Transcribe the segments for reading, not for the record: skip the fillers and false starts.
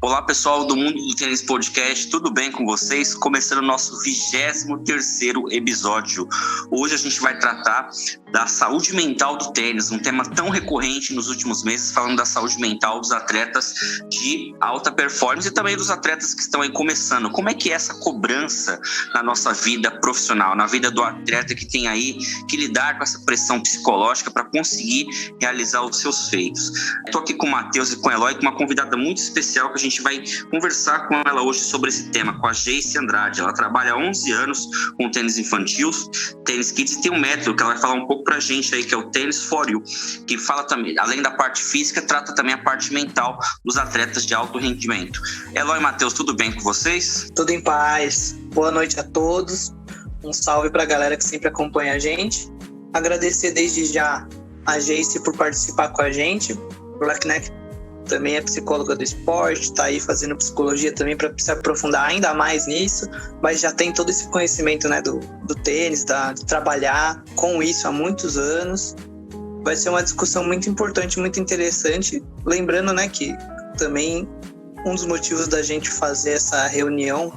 Olá pessoal do Mundo do Tênis Podcast, tudo bem com vocês? Começando o nosso 23º episódio. Hoje a gente vai tratar da saúde mental do tênis, um tema tão recorrente nos últimos meses, falando da saúde mental dos atletas de alta performance e também dos atletas que estão aí começando. Como é que é essa cobrança na nossa vida profissional, na vida do atleta que tem aí que lidar com essa pressão psicológica para conseguir realizar os seus feitos? Estou aqui com o Matheus e com a Eloy, com uma convidada muito especial que a gente vai conversar com ela hoje sobre esse tema, com a Jayce Andrade. Ela trabalha há 11 anos com tênis infantil, tênis kids, e tem um método que ela vai falar um pouco pra gente aí, que é o Tennis for You, que fala também, além da parte física, trata também a parte mental dos atletas de alto rendimento. Eloy e Matheus, tudo bem com vocês? Tudo em paz. Boa noite a todos. Um salve pra galera que sempre acompanha a gente. Agradecer desde já a Jayce por participar com a gente. Blackneck também é psicóloga do esporte, tá aí fazendo psicologia também para se aprofundar ainda mais nisso, mas já tem todo esse conhecimento, né, do tênis, de trabalhar com isso há muitos anos. Vai ser uma discussão muito importante, muito interessante. Lembrando, né, que também um dos motivos da gente fazer essa reunião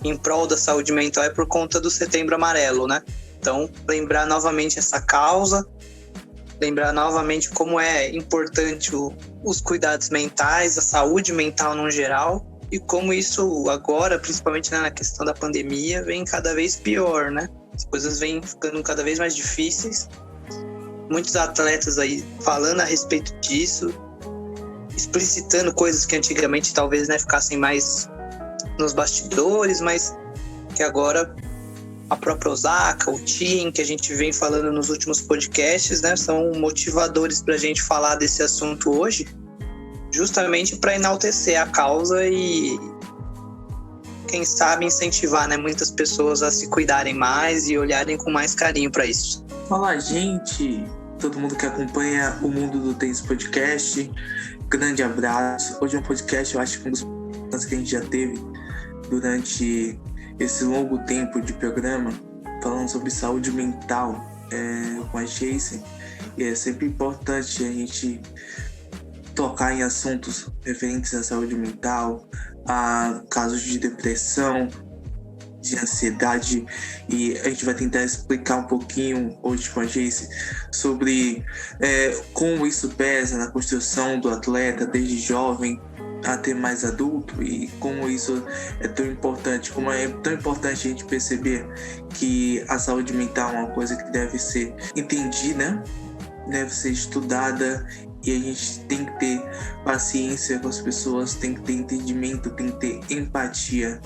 em prol da saúde mental é por conta do Setembro Amarelo, né? Então, lembrar novamente essa causa, lembrar novamente como é importante os cuidados mentais, a saúde mental no geral, e como isso agora, principalmente na questão da pandemia, vem cada vez pior, né? As coisas vêm ficando cada vez mais difíceis. Muitos atletas aí falando a respeito disso, explicitando coisas que antigamente talvez, né, ficassem mais nos bastidores, mas que agora a própria Osaka, o Team, que a gente vem falando nos últimos podcasts, né, são motivadores para a gente falar desse assunto hoje, justamente para enaltecer a causa e, quem sabe, incentivar, né, muitas pessoas a se cuidarem mais e olharem com mais carinho para isso. Olá, gente! Todo mundo que acompanha o Mundo do Tênis Podcast, grande abraço. Hoje é um podcast, eu acho que um dos que a gente já teve durante esse longo tempo de programa, falando sobre saúde mental com a Jayce, e é sempre importante a gente tocar em assuntos referentes à saúde mental, a casos de depressão, de ansiedade, e a gente vai tentar explicar um pouquinho hoje com a Jayce sobre como isso pesa na construção do atleta desde jovem até mais adulto, e como isso é tão importante, como é tão importante a gente perceber que a saúde mental é uma coisa que deve ser entendida, deve ser estudada, e a gente tem que ter paciência com as pessoas, tem que ter entendimento, tem que ter empatia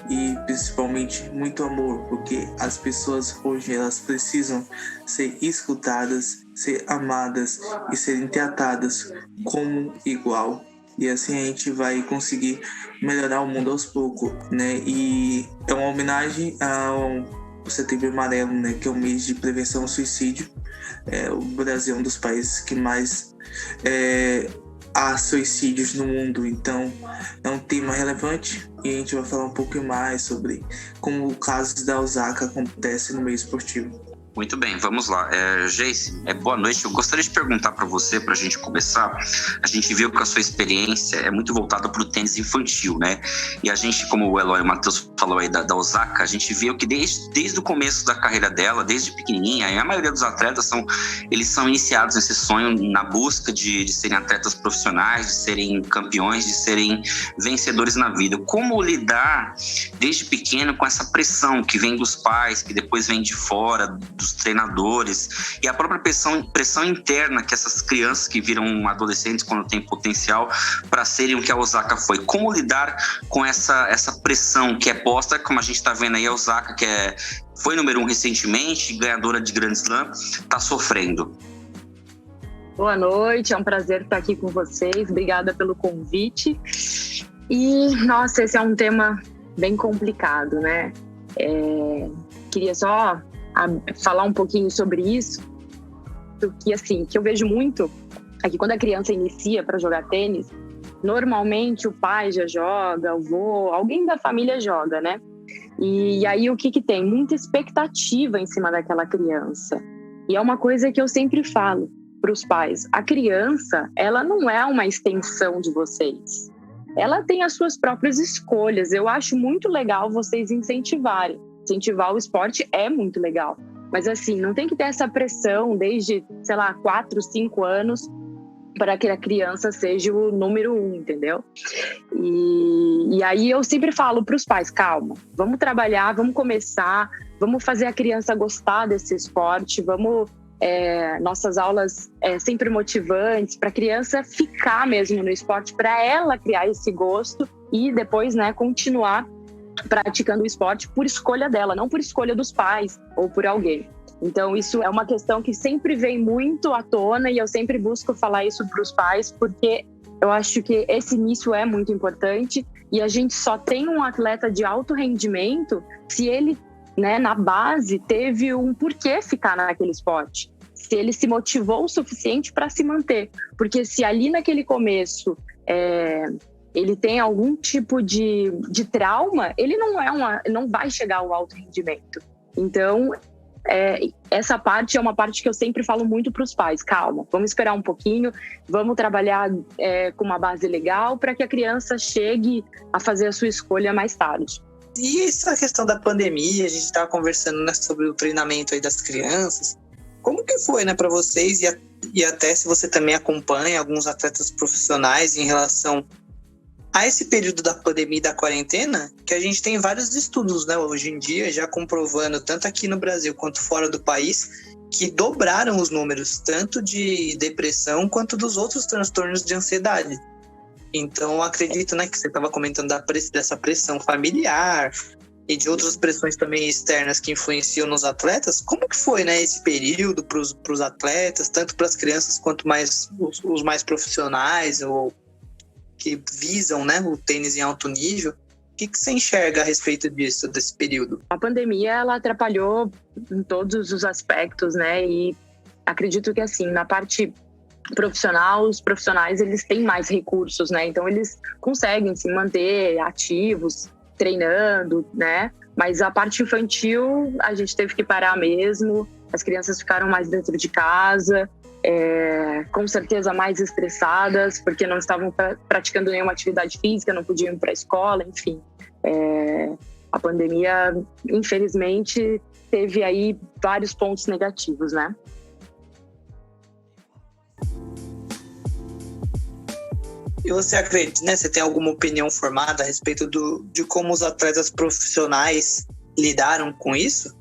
e principalmente muito amor, porque as pessoas hoje elas precisam ser escutadas, ser amadas e serem tratadas como igual. E assim a gente vai conseguir melhorar o mundo aos poucos, né? E é uma homenagem ao Setembro Amarelo, né? Que é o mês de prevenção ao suicídio. O Brasil é um dos países que mais há suicídios no mundo, então é um tema relevante e a gente vai falar um pouco mais sobre como o caso da Osaka acontece no meio esportivo. Muito bem, vamos lá. Jayce, boa noite. Eu gostaria de perguntar para você, para a gente começar. A gente viu que a sua experiência é muito voltada para o tênis infantil, né? E a gente, como o Eloy e o Matheus falou aí da Osaka, a gente viu que desde o começo da carreira dela, desde pequenininha, e a maioria dos atletas eles são iniciados nesse sonho na busca de serem atletas profissionais, de serem campeões, de serem vencedores na vida. Como lidar desde pequeno com essa pressão que vem dos pais, que depois vem de fora, dos treinadores, e a própria pressão interna que essas crianças que viram adolescentes quando têm potencial para serem o que a Osaka foi. Como lidar com essa pressão que é posta, como a gente está vendo aí, a Osaka, que foi número 1 recentemente, ganhadora de Grand Slam, está sofrendo. Boa noite, é um prazer estar aqui com vocês, obrigada pelo convite. E, nossa, esse é um tema bem complicado, né? Queria só falar um pouquinho sobre isso, que eu vejo muito é que quando a criança inicia para jogar tênis, normalmente o pai já joga, o avô, alguém da família joga, né? E aí o que tem? Muita expectativa em cima daquela criança. E é uma coisa que eu sempre falo para os pais: a criança, ela não é uma extensão de vocês. ela tem as suas próprias escolhas. Eu acho muito legal vocês incentivarem. Incentivar o esporte é muito legal. Mas assim, não tem que ter essa pressão desde, 4, 5 anos para que a criança seja o número 1, entendeu? E aí eu sempre falo para os pais, calma, vamos trabalhar, vamos começar, vamos fazer a criança gostar desse esporte, nossas aulas sempre motivantes para a criança ficar mesmo no esporte, para ela criar esse gosto e depois, né, continuar praticando o esporte por escolha dela, não por escolha dos pais ou por alguém. Então, isso é uma questão que sempre vem muito à tona e eu sempre busco falar isso para os pais, porque eu acho que esse início é muito importante e a gente só tem um atleta de alto rendimento se ele, né, na base, teve um porquê ficar naquele esporte, se ele se motivou o suficiente para se manter. Porque se ali naquele começo ele tem algum tipo de trauma, ele não vai chegar ao alto rendimento. Então, essa parte é uma parte que eu sempre falo muito para os pais. Calma, vamos esperar um pouquinho, vamos trabalhar com uma base legal para que a criança chegue a fazer a sua escolha mais tarde. E essa questão da pandemia, a gente estava conversando, né, sobre o treinamento aí das crianças. Como que foi, né, para vocês e até se você também acompanha alguns atletas profissionais em relação a esse período da pandemia e da quarentena, que a gente tem vários estudos, né, hoje em dia, já comprovando, tanto aqui no Brasil quanto fora do país, que dobraram os números, tanto de depressão quanto dos outros transtornos de ansiedade. Então, eu acredito, né, que você estava comentando dessa pressão familiar e de outras pressões também externas que influenciam nos atletas. Como que foi, né, esse período para os atletas, tanto para as crianças quanto os mais profissionais ou que visam, né, o tênis em alto nível? O que você enxerga a respeito desse período? A pandemia, ela atrapalhou em todos os aspectos, né? E acredito que, assim, na parte profissional, os profissionais, eles têm mais recursos, né? Então, eles conseguem se manter ativos, treinando, né? Mas a parte infantil, a gente teve que parar mesmo. As crianças ficaram mais dentro de casa, com certeza mais estressadas, porque não estavam praticando nenhuma atividade física, não podiam ir para a escola, enfim. A pandemia, infelizmente, teve aí vários pontos negativos, né? E você acredita, né? Você tem alguma opinião formada a respeito de como os atletas profissionais lidaram com isso?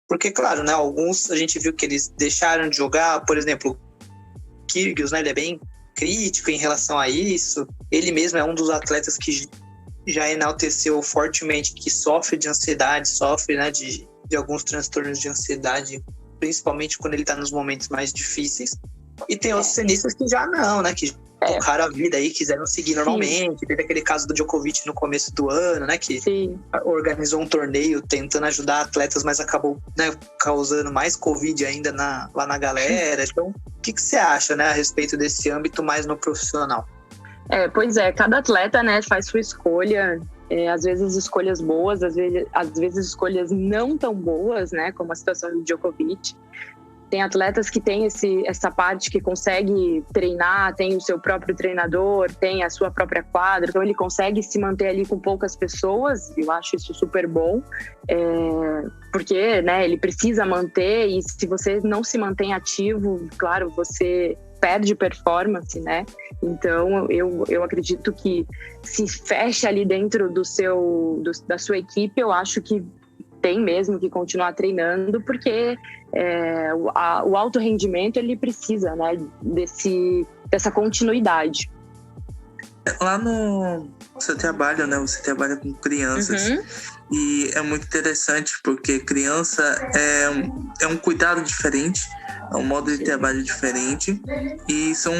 Porque, claro, né, alguns a gente viu que eles deixaram de jogar, por exemplo, o Kyrgios, né, ele é bem crítico em relação a isso. Ele mesmo é um dos atletas que já enalteceu fortemente que sofre de ansiedade, sofre, né, de alguns transtornos de ansiedade, principalmente quando ele está nos momentos mais difíceis. E tem outros tenistas que já não, né, que tocaram a vida aí, quiseram seguir normalmente. Sim. Teve aquele caso do Djokovic no começo do ano, né, que organizou um torneio tentando ajudar atletas, mas acabou, né, causando mais Covid ainda lá na galera. Então, o que você acha, né, a respeito desse âmbito mais no profissional? Pois é, cada atleta, né, faz sua escolha, às vezes escolhas boas, às vezes escolhas não tão boas, né, como a situação do Djokovic. Tem atletas que têm essa parte que consegue treinar, tem o seu próprio treinador, tem a sua própria quadra, então ele consegue se manter ali com poucas pessoas. Eu acho isso super bom, porque, né, ele precisa manter, e se você não se mantém ativo, claro, você perde performance, né? Então, eu acredito que se fecha ali dentro da sua equipe, eu acho que tem mesmo que continuar treinando, porque o alto rendimento, ele precisa, né, dessa continuidade. Lá no seu trabalho, né, você trabalha com crianças, e é muito interessante porque criança é um cuidado diferente, é um modo de trabalho diferente, e são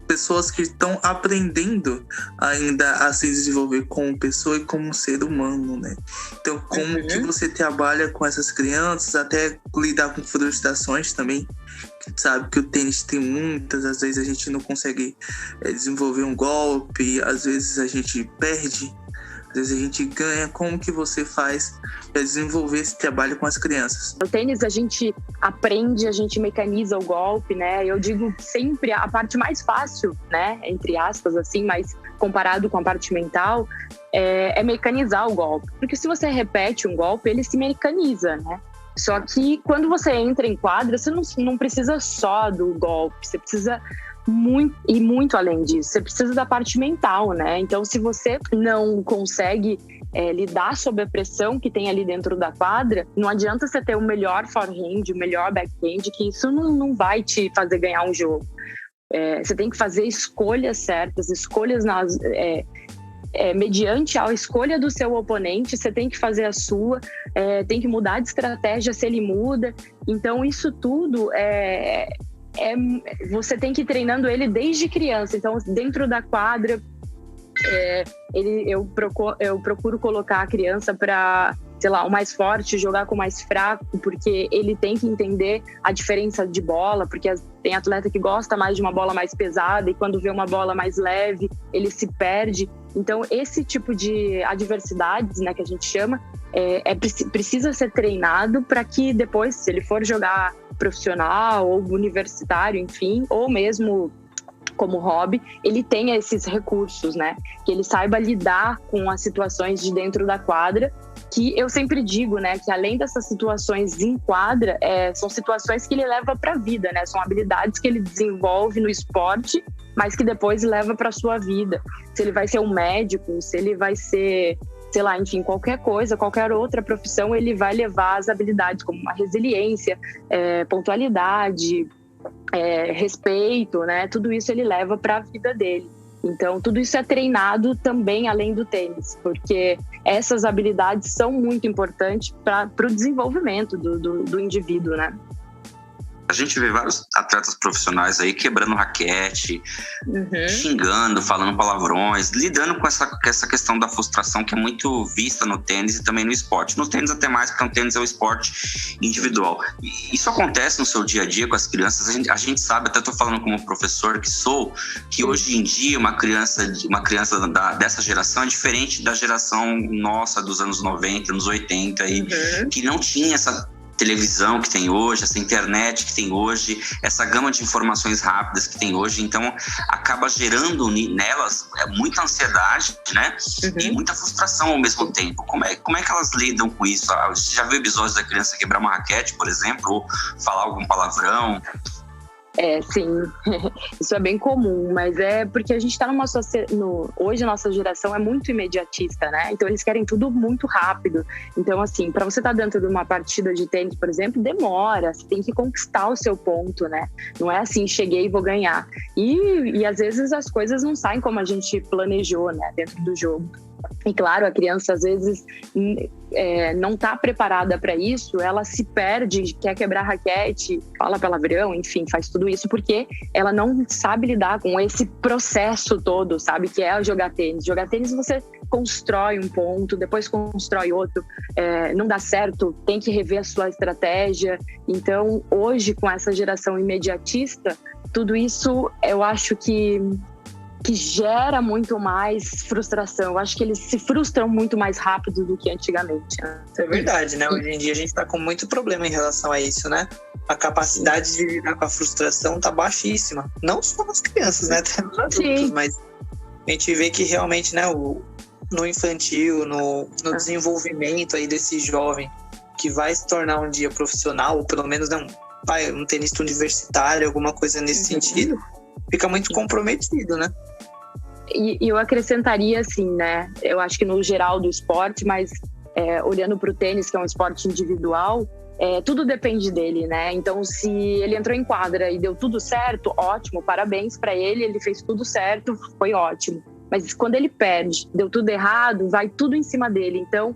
pessoas que estão aprendendo ainda a se desenvolver como pessoa e como ser humano, né? Então, como que você trabalha com essas crianças, até lidar com frustrações também, que sabe que o tênis tem muitas, às vezes a gente não consegue desenvolver um golpe, às vezes a gente perde às vezes a gente ganha. Como que você faz para desenvolver esse trabalho com as crianças? No tênis a gente aprende, a gente mecaniza o golpe, né? Eu digo sempre a parte mais fácil, né? Entre aspas, assim, mas comparado com a parte mental, é mecanizar o golpe. Porque se você repete um golpe, ele se mecaniza, né? Só que quando você entra em quadra, você não precisa só do golpe, você precisa ir muito além disso. Você precisa da parte mental, né? Então, se você não consegue lidar sob a pressão que tem ali dentro da quadra, não adianta você ter o melhor forehand, o melhor backhand, que isso não vai te fazer ganhar um jogo. Você tem que fazer escolhas certas, escolhas mediante a escolha do seu oponente, você tem que fazer a sua, tem que mudar de estratégia se ele muda. Então, isso tudo você tem que ir treinando ele desde criança. Então, dentro da quadra, eu procuro colocar a criança para, sei lá, o mais forte jogar com o mais fraco, porque ele tem que entender a diferença de bola, porque tem atleta que gosta mais de uma bola mais pesada e quando vê uma bola mais leve, ele se perde. Então, esse tipo de adversidades, né, que a gente chama, precisa ser treinado para que depois, se ele for jogar profissional ou universitário, enfim, ou mesmo como hobby, ele tenha esses recursos, né? Que ele saiba lidar com as situações de dentro da quadra, que eu sempre digo, né? Que além dessas situações em quadra, são situações que ele leva para a vida, né? São habilidades que ele desenvolve no esporte, mas que depois leva para a sua vida. Se ele vai ser um médico, se ele vai ser, sei lá, enfim, qualquer coisa, qualquer outra profissão, ele vai levar as habilidades como a resiliência, pontualidade, respeito, né? Tudo isso ele leva para a vida dele. Então, tudo isso é treinado também além do tênis, porque essas habilidades são muito importantes para o desenvolvimento do indivíduo, né? A gente vê vários atletas profissionais aí quebrando raquete, xingando, falando palavrões, lidando com essa questão da frustração que é muito vista no tênis e também no esporte. No tênis até mais, porque o tênis é um esporte individual. E isso acontece no seu dia a dia com as crianças. A gente sabe, até estou falando como professor que sou, que hoje em dia uma criança dessa geração é diferente da geração nossa dos anos 90, anos 80, que não tinha essa televisão que tem hoje, essa internet que tem hoje, essa gama de informações rápidas que tem hoje, então acaba gerando nelas muita ansiedade, né? E muita frustração ao mesmo tempo. Como é que elas lidam com isso? Você já viu episódios da criança quebrar uma raquete, por exemplo, ou falar algum palavrão? Sim, isso é bem comum, mas é porque a gente está numa sociedade. Hoje a nossa geração é muito imediatista, né? Então eles querem tudo muito rápido. Então, assim, para você estar dentro de uma partida de tênis, por exemplo, demora, você tem que conquistar o seu ponto, né? Não é assim, cheguei e vou ganhar. E às vezes as coisas não saem como a gente planejou, né? Dentro do jogo. E claro, a criança às vezes não está preparada para isso, ela se perde, quer quebrar raquete, fala palavrão, enfim, faz tudo isso porque ela não sabe lidar com esse processo todo, sabe? Que é jogar tênis. Jogar tênis você constrói um ponto, depois constrói outro, não dá certo, tem que rever a sua estratégia. Então, hoje, com essa geração imediatista, tudo isso eu acho que gera muito mais frustração. Eu acho que eles se frustram muito mais rápido do que antigamente. Né? Isso é verdade, né? Hoje em dia a gente tá com muito problema em relação a isso, né? A capacidade de lidar com a frustração tá baixíssima. Não só nas crianças, né? Até nos adultos, mas a gente vê que realmente, né, no infantil, no desenvolvimento aí desse jovem que vai se tornar um dia profissional, ou pelo menos um tenista universitário, alguma coisa nesse sentido, fica muito comprometido, né? E eu acrescentaria assim, né? Eu acho que no geral do esporte, mas olhando para o tênis, que é um esporte individual, tudo depende dele, né? Então, se ele entrou em quadra e deu tudo certo, ótimo, parabéns para ele, ele fez tudo certo, foi ótimo. Mas quando ele perde, deu tudo errado, vai tudo em cima dele. Então,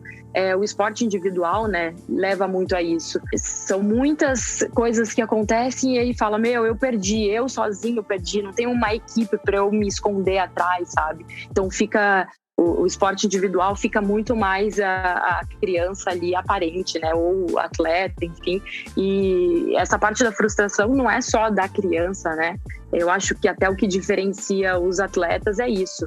o esporte individual, né, leva muito a isso. São muitas coisas que acontecem e aí fala, eu perdi, eu sozinho perdi, não tenho uma equipe para eu me esconder atrás, sabe? Então fica o esporte individual fica muito mais a criança ali aparente, né? Ou o atleta, enfim. E essa parte da frustração não é só da criança, né? Eu acho que até o que diferencia os atletas é isso.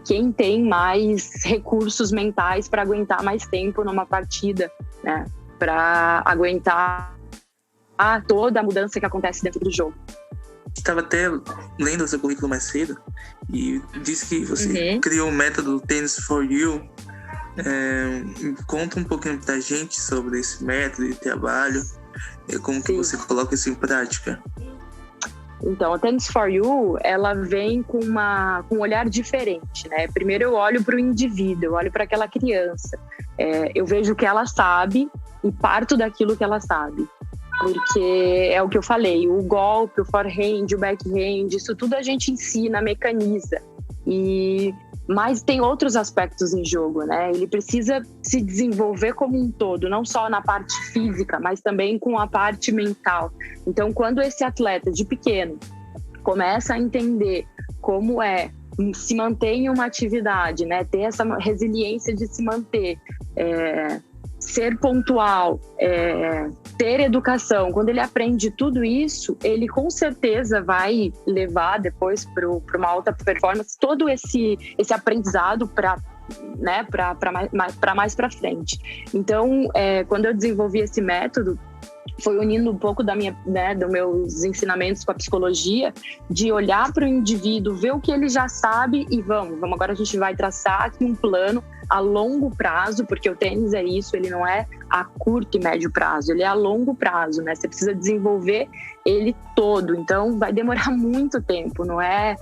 Quem tem mais recursos mentais para aguentar mais tempo numa partida, né? Para aguentar toda a mudança que acontece dentro do jogo. Estava até lendo o seu currículo mais cedo e disse que você criou o método Tennis for You. Conta um pouquinho pra gente sobre esse método de trabalho, como que você coloca isso em prática. Então, a Tennis for You, ela vem com um olhar diferente, né? Primeiro eu olho para o indivíduo, eu olho para aquela criança. Eu vejo o que ela sabe e parto daquilo que ela sabe. Porque é o que eu falei, o golpe, o forehand, o backhand, isso tudo a gente ensina, mecaniza. Mas tem outros aspectos em jogo, né? Ele precisa se desenvolver como um todo, não só na parte física, mas também com a parte mental. Então, quando esse atleta de pequeno começa a entender como se manter em uma atividade, né? Ter essa resiliência de se manter, ser pontual, ter educação. Quando ele aprende tudo isso, ele com certeza vai levar depois para uma alta performance todo esse aprendizado para mais para frente. Então, quando eu desenvolvi esse método, foi unindo um pouco dos meus ensinamentos com a psicologia, de olhar para o indivíduo, ver o que ele já sabe e vamos agora a gente vai traçar aqui um plano a longo prazo, porque o tênis é isso, ele não é a curto e médio prazo, ele é a longo prazo, né? Você precisa desenvolver ele todo, então vai demorar muito tempo, não é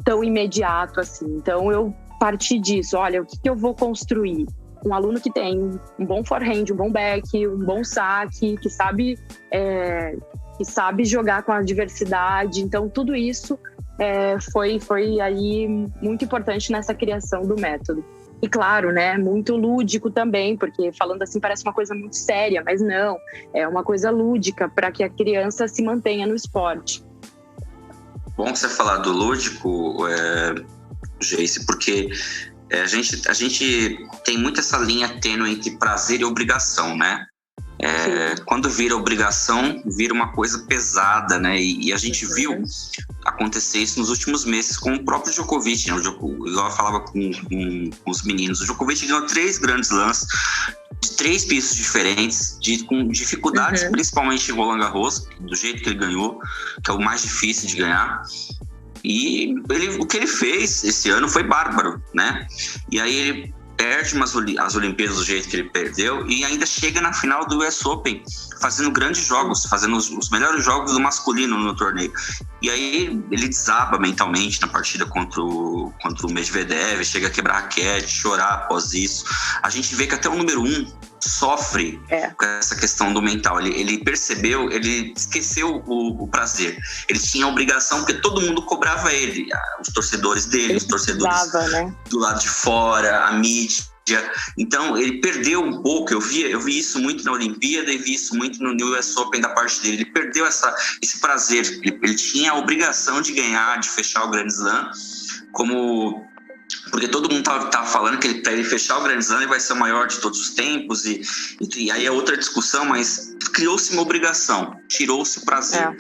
tão imediato assim. Então eu parti disso, olha, o que eu vou construir? Um aluno que tem um bom forehand, um bom back, um bom saque, que sabe jogar com a diversidade. Então, tudo isso foi aí muito importante nessa criação do método. E claro, né, muito lúdico também, porque falando assim parece uma coisa muito séria, mas não, é uma coisa lúdica para que a criança se mantenha no esporte. Bom você falar do lúdico, Geice, porque a gente tem muito essa linha tênue entre prazer e obrigação, né? Quando vira obrigação, vira uma coisa pesada, né? E a gente viu acontecer isso nos últimos meses com o próprio Djokovic, né? Eu falava com os meninos, o Djokovic ganhou 3 grandes slams de 3 pisos diferentes, com dificuldades, principalmente em Roland Garros, do jeito que ele ganhou, que é o mais difícil de ganhar. E o que ele fez esse ano foi bárbaro, né? E aí ele perde as Olimpíadas do jeito que ele perdeu e ainda chega na final do US Open fazendo grandes jogos, fazendo os melhores jogos do masculino no torneio. E aí ele desaba mentalmente na partida contra o Medvedev, chega a quebrar raquete, chorar após isso. A gente vê que até o número 1 sofre com essa questão do mental. Ele percebeu, ele esqueceu o prazer. Ele tinha a obrigação, porque todo mundo cobrava ele, os torcedores dele, os torcedores do lado de fora, a mídia. Então ele perdeu um pouco. Eu vi isso muito na Olimpíada e vi isso muito no US Open da parte dele. Ele perdeu esse prazer. Ele tinha a obrigação de ganhar, de fechar o Grand Slam, porque todo mundo tava falando que para ele fechar o Grand Slam ele vai ser o maior de todos os tempos e aí é outra discussão, mas criou-se uma obrigação, tirou-se o prazer.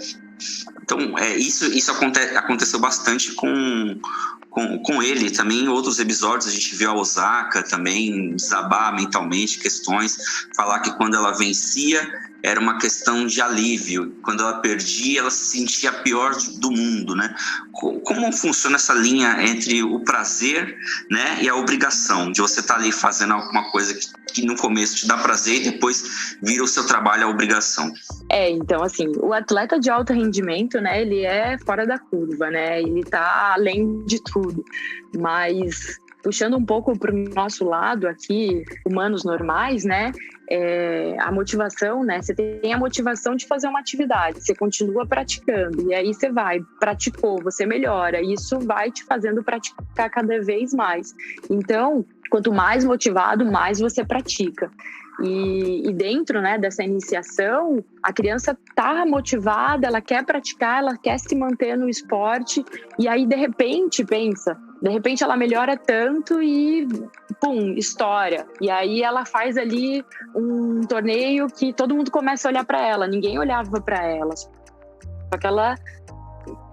Então isso aconteceu bastante com ele. Também em outros episódios a gente viu a Osaka também desabar mentalmente questões, falar que quando ela vencia era uma questão de alívio, quando ela perdia ela se sentia a pior do mundo, né? Como funciona essa linha entre o prazer, né, e a obrigação de você estar ali fazendo alguma coisa que no começo te dá prazer e depois vira o seu trabalho a obrigação? Então assim, o atleta de alto rendimento, né, ele é fora da curva, né, ele tá além de tudo, mas puxando um pouco para o nosso lado aqui, humanos normais, né, a motivação, né, você tem a motivação de fazer uma atividade, você continua praticando, e aí você praticou, você melhora, e isso vai te fazendo praticar cada vez mais. Então, quanto mais motivado, mais você pratica. E dentro, né, dessa iniciação, a criança está motivada, ela quer praticar, ela quer se manter no esporte, e aí de repente pensa, De repente ela melhora tanto e pum, estoura. E aí ela faz ali um torneio que todo mundo começa a olhar para ela. Ninguém olhava para ela. Só que ela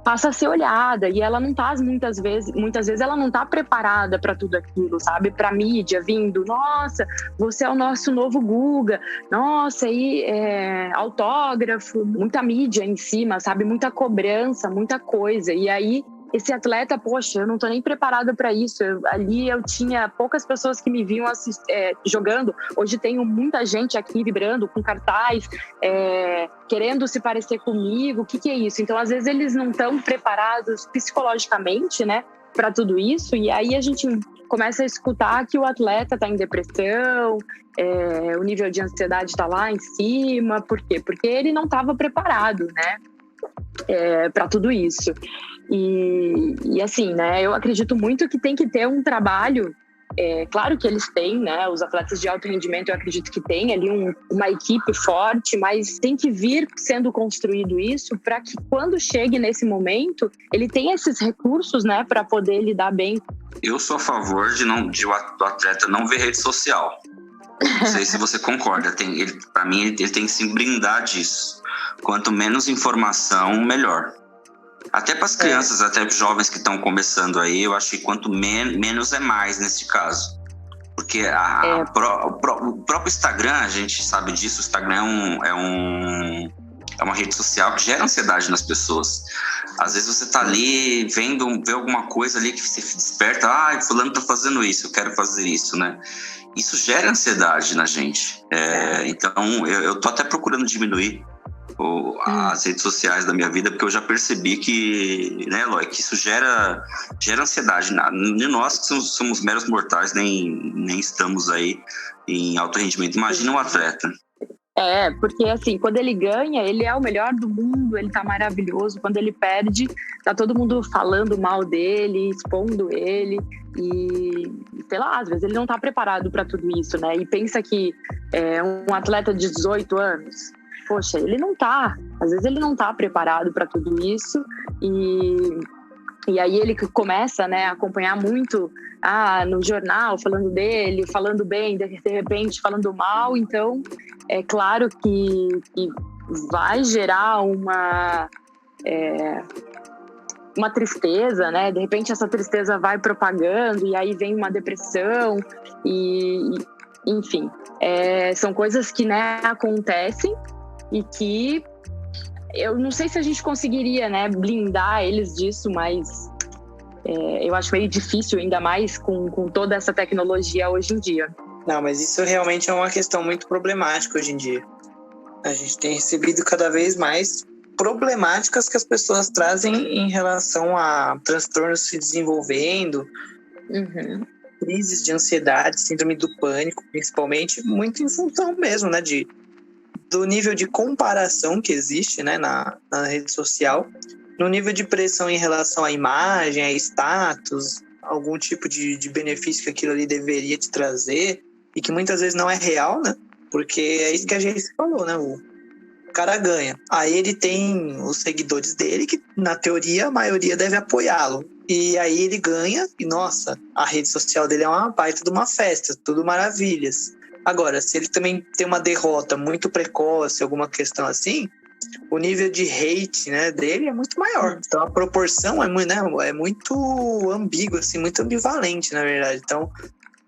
passa a ser olhada e ela não tá muitas vezes ela não tá preparada para tudo aquilo, sabe? Para mídia vindo, nossa, você é o nosso novo Guga, nossa, aí autógrafo, muita mídia em cima, sabe? Muita cobrança, muita coisa. E aí esse atleta, poxa, eu não tô nem preparada para isso. Ali eu tinha poucas pessoas que me viam jogando. Hoje tenho muita gente aqui vibrando com cartaz, querendo se parecer comigo. O que é isso? Então, às vezes, eles não estão preparados psicologicamente, né, para tudo isso. E aí a gente começa a escutar que o atleta está em depressão, o nível de ansiedade está lá em cima. Por quê? Porque ele não estava preparado, né, para tudo isso. E assim, né, eu acredito muito que tem que ter um trabalho, claro que eles têm, né, os atletas de alto rendimento eu acredito que tem ali uma equipe forte, mas tem que vir sendo construído isso para que quando chegue nesse momento, ele tenha esses recursos, né, para poder lidar bem. Eu sou a favor de o atleta não ver rede social. Não sei se você concorda, para mim ele tem que se blindar disso. Quanto menos informação, melhor. Até para as crianças, até jovens que estão começando aí, eu acho que quanto menos é mais nesse caso. Porque o próprio Instagram, a gente sabe disso, o Instagram é uma rede social que gera ansiedade nas pessoas. Às vezes você tá ali, vê alguma coisa ali que você desperta, fulano tá fazendo isso, eu quero fazer isso, né? Isso gera ansiedade na gente. Então, eu tô até procurando diminuir as redes sociais da minha vida, porque eu já percebi que, né, Eloy, que isso gera ansiedade. Nós que somos meros mortais, nem estamos aí em alto rendimento. Imagina um atleta. Porque assim, quando ele ganha, ele é o melhor do mundo, ele tá maravilhoso. Quando ele perde, tá todo mundo falando mal dele, expondo ele. E, sei lá, às vezes ele não tá preparado para tudo isso, né? E pensa que um atleta de 18 anos, poxa, ele não tá. Às vezes ele não tá preparado para tudo isso. E aí ele começa, né, a acompanhar muito no jornal, falando dele, falando bem, de repente falando mal. Então, é claro que vai gerar uma tristeza, né? De repente essa tristeza vai propagando e aí vem uma depressão enfim, são coisas que, né, acontecem e que eu não sei se a gente conseguiria, né, blindar eles disso, mas eu acho meio difícil, ainda mais com toda essa tecnologia hoje em dia. Não, mas isso realmente é uma questão muito problemática hoje em dia. A gente tem recebido cada vez mais problemáticas que as pessoas trazem em relação a transtornos se desenvolvendo, crises de ansiedade, síndrome do pânico, principalmente, muito em função mesmo, né, do nível de comparação que existe, né, na rede social, no nível de pressão em relação à imagem, a status, algum tipo de benefício que aquilo ali deveria te trazer e que muitas vezes não é real, né? Porque é isso que a gente falou, né? O cara ganha. Aí ele tem os seguidores dele que, na teoria, a maioria deve apoiá-lo. E aí ele ganha e, nossa, a rede social dele é uma baita de uma festa, tudo maravilhas. Agora, se ele também tem uma derrota muito precoce, alguma questão assim, o nível de hate, né, dele é muito maior. Então a proporção é muito ambígua, assim, muito ambivalente, na verdade. Então,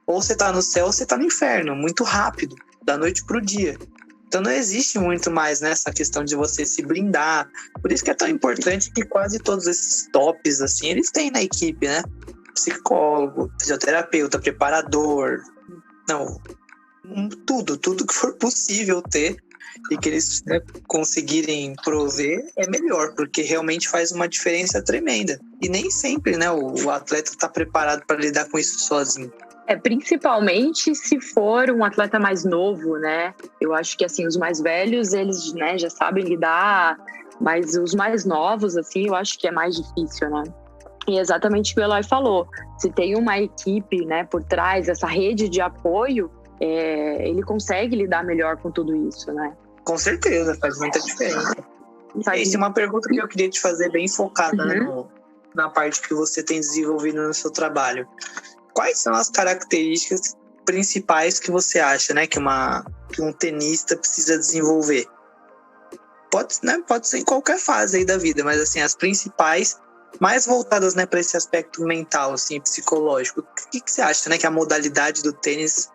ou você tá no céu ou você tá no inferno, muito rápido, da noite pro dia. Então não existe muito mais nessa questão de você se blindar. Por isso que é tão importante que quase todos esses tops, assim, eles têm na equipe, né? Psicólogo, fisioterapeuta, preparador, tudo que for possível ter e que eles, né, conseguirem prover é melhor, porque realmente faz uma diferença tremenda. E nem sempre, né, o atleta está preparado para lidar com isso sozinho. Principalmente se for um atleta mais novo, né? Eu acho que, assim, os mais velhos, eles, né, já sabem lidar, mas os mais novos, assim, eu acho que é mais difícil, né? E exatamente o que o Eloy falou. Se tem uma equipe, né, por trás, essa rede de apoio, ele consegue lidar melhor com tudo isso, né? Com certeza, faz muita diferença. Essa é uma pergunta que eu queria te fazer bem focada, né, na parte que você tem desenvolvido no seu trabalho. Quais são as características principais que você acha, né, que um tenista precisa desenvolver? Pode ser em qualquer fase aí da vida, mas assim, as principais, mais voltadas, né, para esse aspecto mental, assim, psicológico. O que você acha, né, que a modalidade do tênis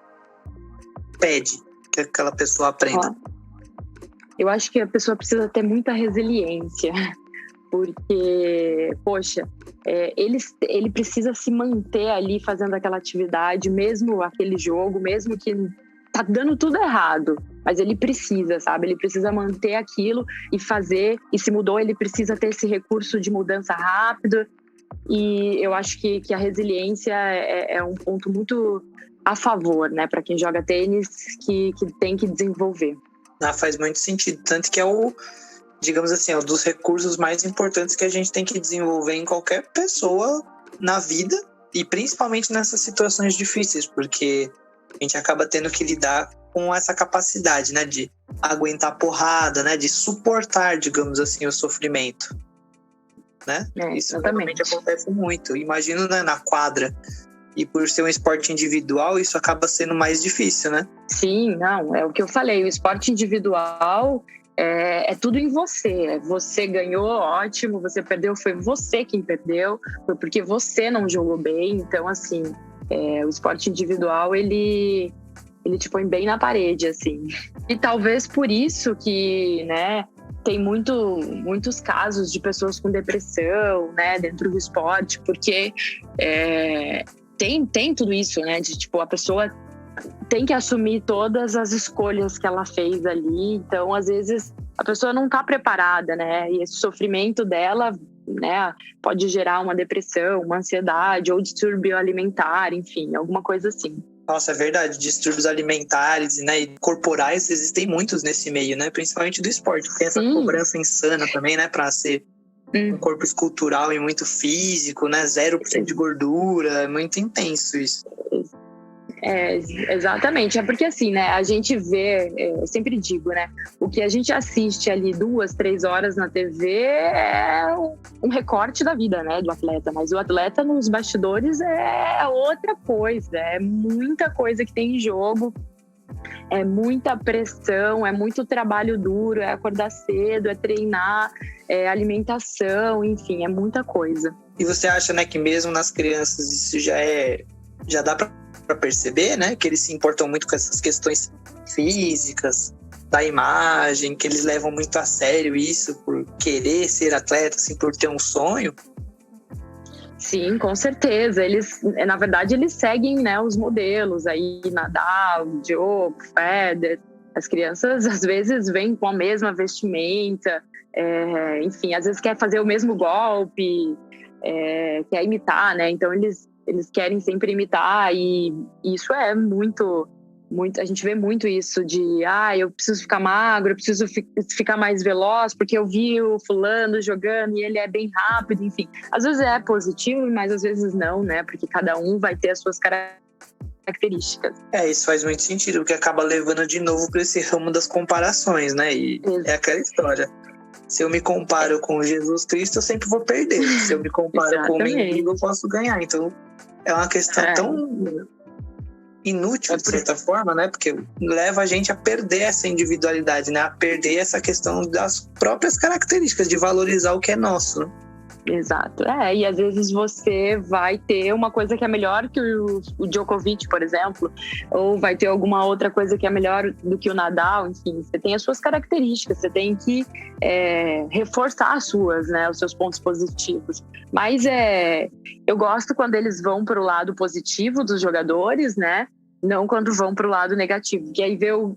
pede que aquela pessoa aprenda? Eu acho que a pessoa precisa ter muita resiliência, porque, poxa, ele precisa se manter ali fazendo aquela atividade, mesmo aquele jogo, mesmo que tá dando tudo errado, mas ele precisa, sabe? Ele precisa manter aquilo e fazer, e se mudou, ele precisa ter esse recurso de mudança rápido, e eu acho que a resiliência é um ponto muito a favor, né, para quem joga tênis, que tem que desenvolver. Faz muito sentido, tanto que é digamos assim, um dos recursos mais importantes que a gente tem que desenvolver em qualquer pessoa na vida, e principalmente nessas situações difíceis, porque a gente acaba tendo que lidar com essa capacidade, né, de aguentar porrada, né, de suportar, digamos assim, o sofrimento, né? Isso realmente acontece muito. Imagino, né, na quadra, e por ser um esporte individual, isso acaba sendo mais difícil, né? Sim, não, é o que eu falei, o esporte individual é tudo em você. Você ganhou, ótimo, você perdeu, foi você quem perdeu, foi porque você não jogou bem. Então, assim, o esporte individual, ele te põe bem na parede, assim. E talvez por isso que, né, tem muitos casos de pessoas com depressão, né, dentro do esporte, porque tem tudo isso, né, de tipo, a pessoa tem que assumir todas as escolhas que ela fez ali, então às vezes a pessoa não está preparada, né, e esse sofrimento dela, né, pode gerar uma depressão, uma ansiedade ou distúrbio alimentar, enfim, alguma coisa assim. Nossa, é verdade, distúrbios alimentares, né, e corporais existem muitos nesse meio, né, principalmente do esporte, tem essa cobrança insana também, né, para ser um corpo escultural e muito físico, né, 0% de gordura, é muito intenso isso. Exatamente, porque assim, né, a gente vê, eu sempre digo, né, o que a gente assiste ali 2-3 horas na TV é um recorte da vida, né, do atleta, mas o atleta nos bastidores é outra coisa, é muita coisa que tem em jogo, é muita pressão, é muito trabalho duro, é acordar cedo, é treinar, é alimentação, enfim, é muita coisa. E você acha, né, que mesmo nas crianças isso já dá para perceber, né, que eles se importam muito com essas questões físicas, da imagem, que eles levam muito a sério isso por querer ser atleta, assim, por ter um sonho? Sim, com certeza. Eles, na verdade, eles seguem, né, os modelos aí, Nadal, Djokovic, Federer. As crianças, às vezes, vêm com a mesma vestimenta, enfim, às vezes quer fazer o mesmo golpe, quer imitar, né? Então, eles querem sempre imitar, e isso é muito, a gente vê muito isso de, eu preciso ficar magro, eu preciso ficar mais veloz, porque eu vi o fulano jogando e ele é bem rápido, enfim. Às vezes é positivo, mas às vezes não, né? Porque cada um vai ter as suas características. Isso faz muito sentido, porque acaba levando de novo para esse ramo das comparações, né? E é aquela história. Se eu me comparo com Jesus Cristo, eu sempre vou perder. Se eu me comparo com o mendigo, eu posso ganhar. Então, é uma questão tão inútil, de certa forma, né? Porque leva a gente a perder essa individualidade, né? A perder essa questão das próprias características, de valorizar o que é nosso, né? Exato. E às vezes você vai ter uma coisa que é melhor que o Djokovic, por exemplo, ou vai ter alguma outra coisa que é melhor do que o Nadal, enfim, você tem as suas características, você tem que reforçar as suas, né, os seus pontos positivos. Mas eu gosto quando eles vão para o lado positivo dos jogadores, né? Não quando vão para o lado negativo, que aí vê o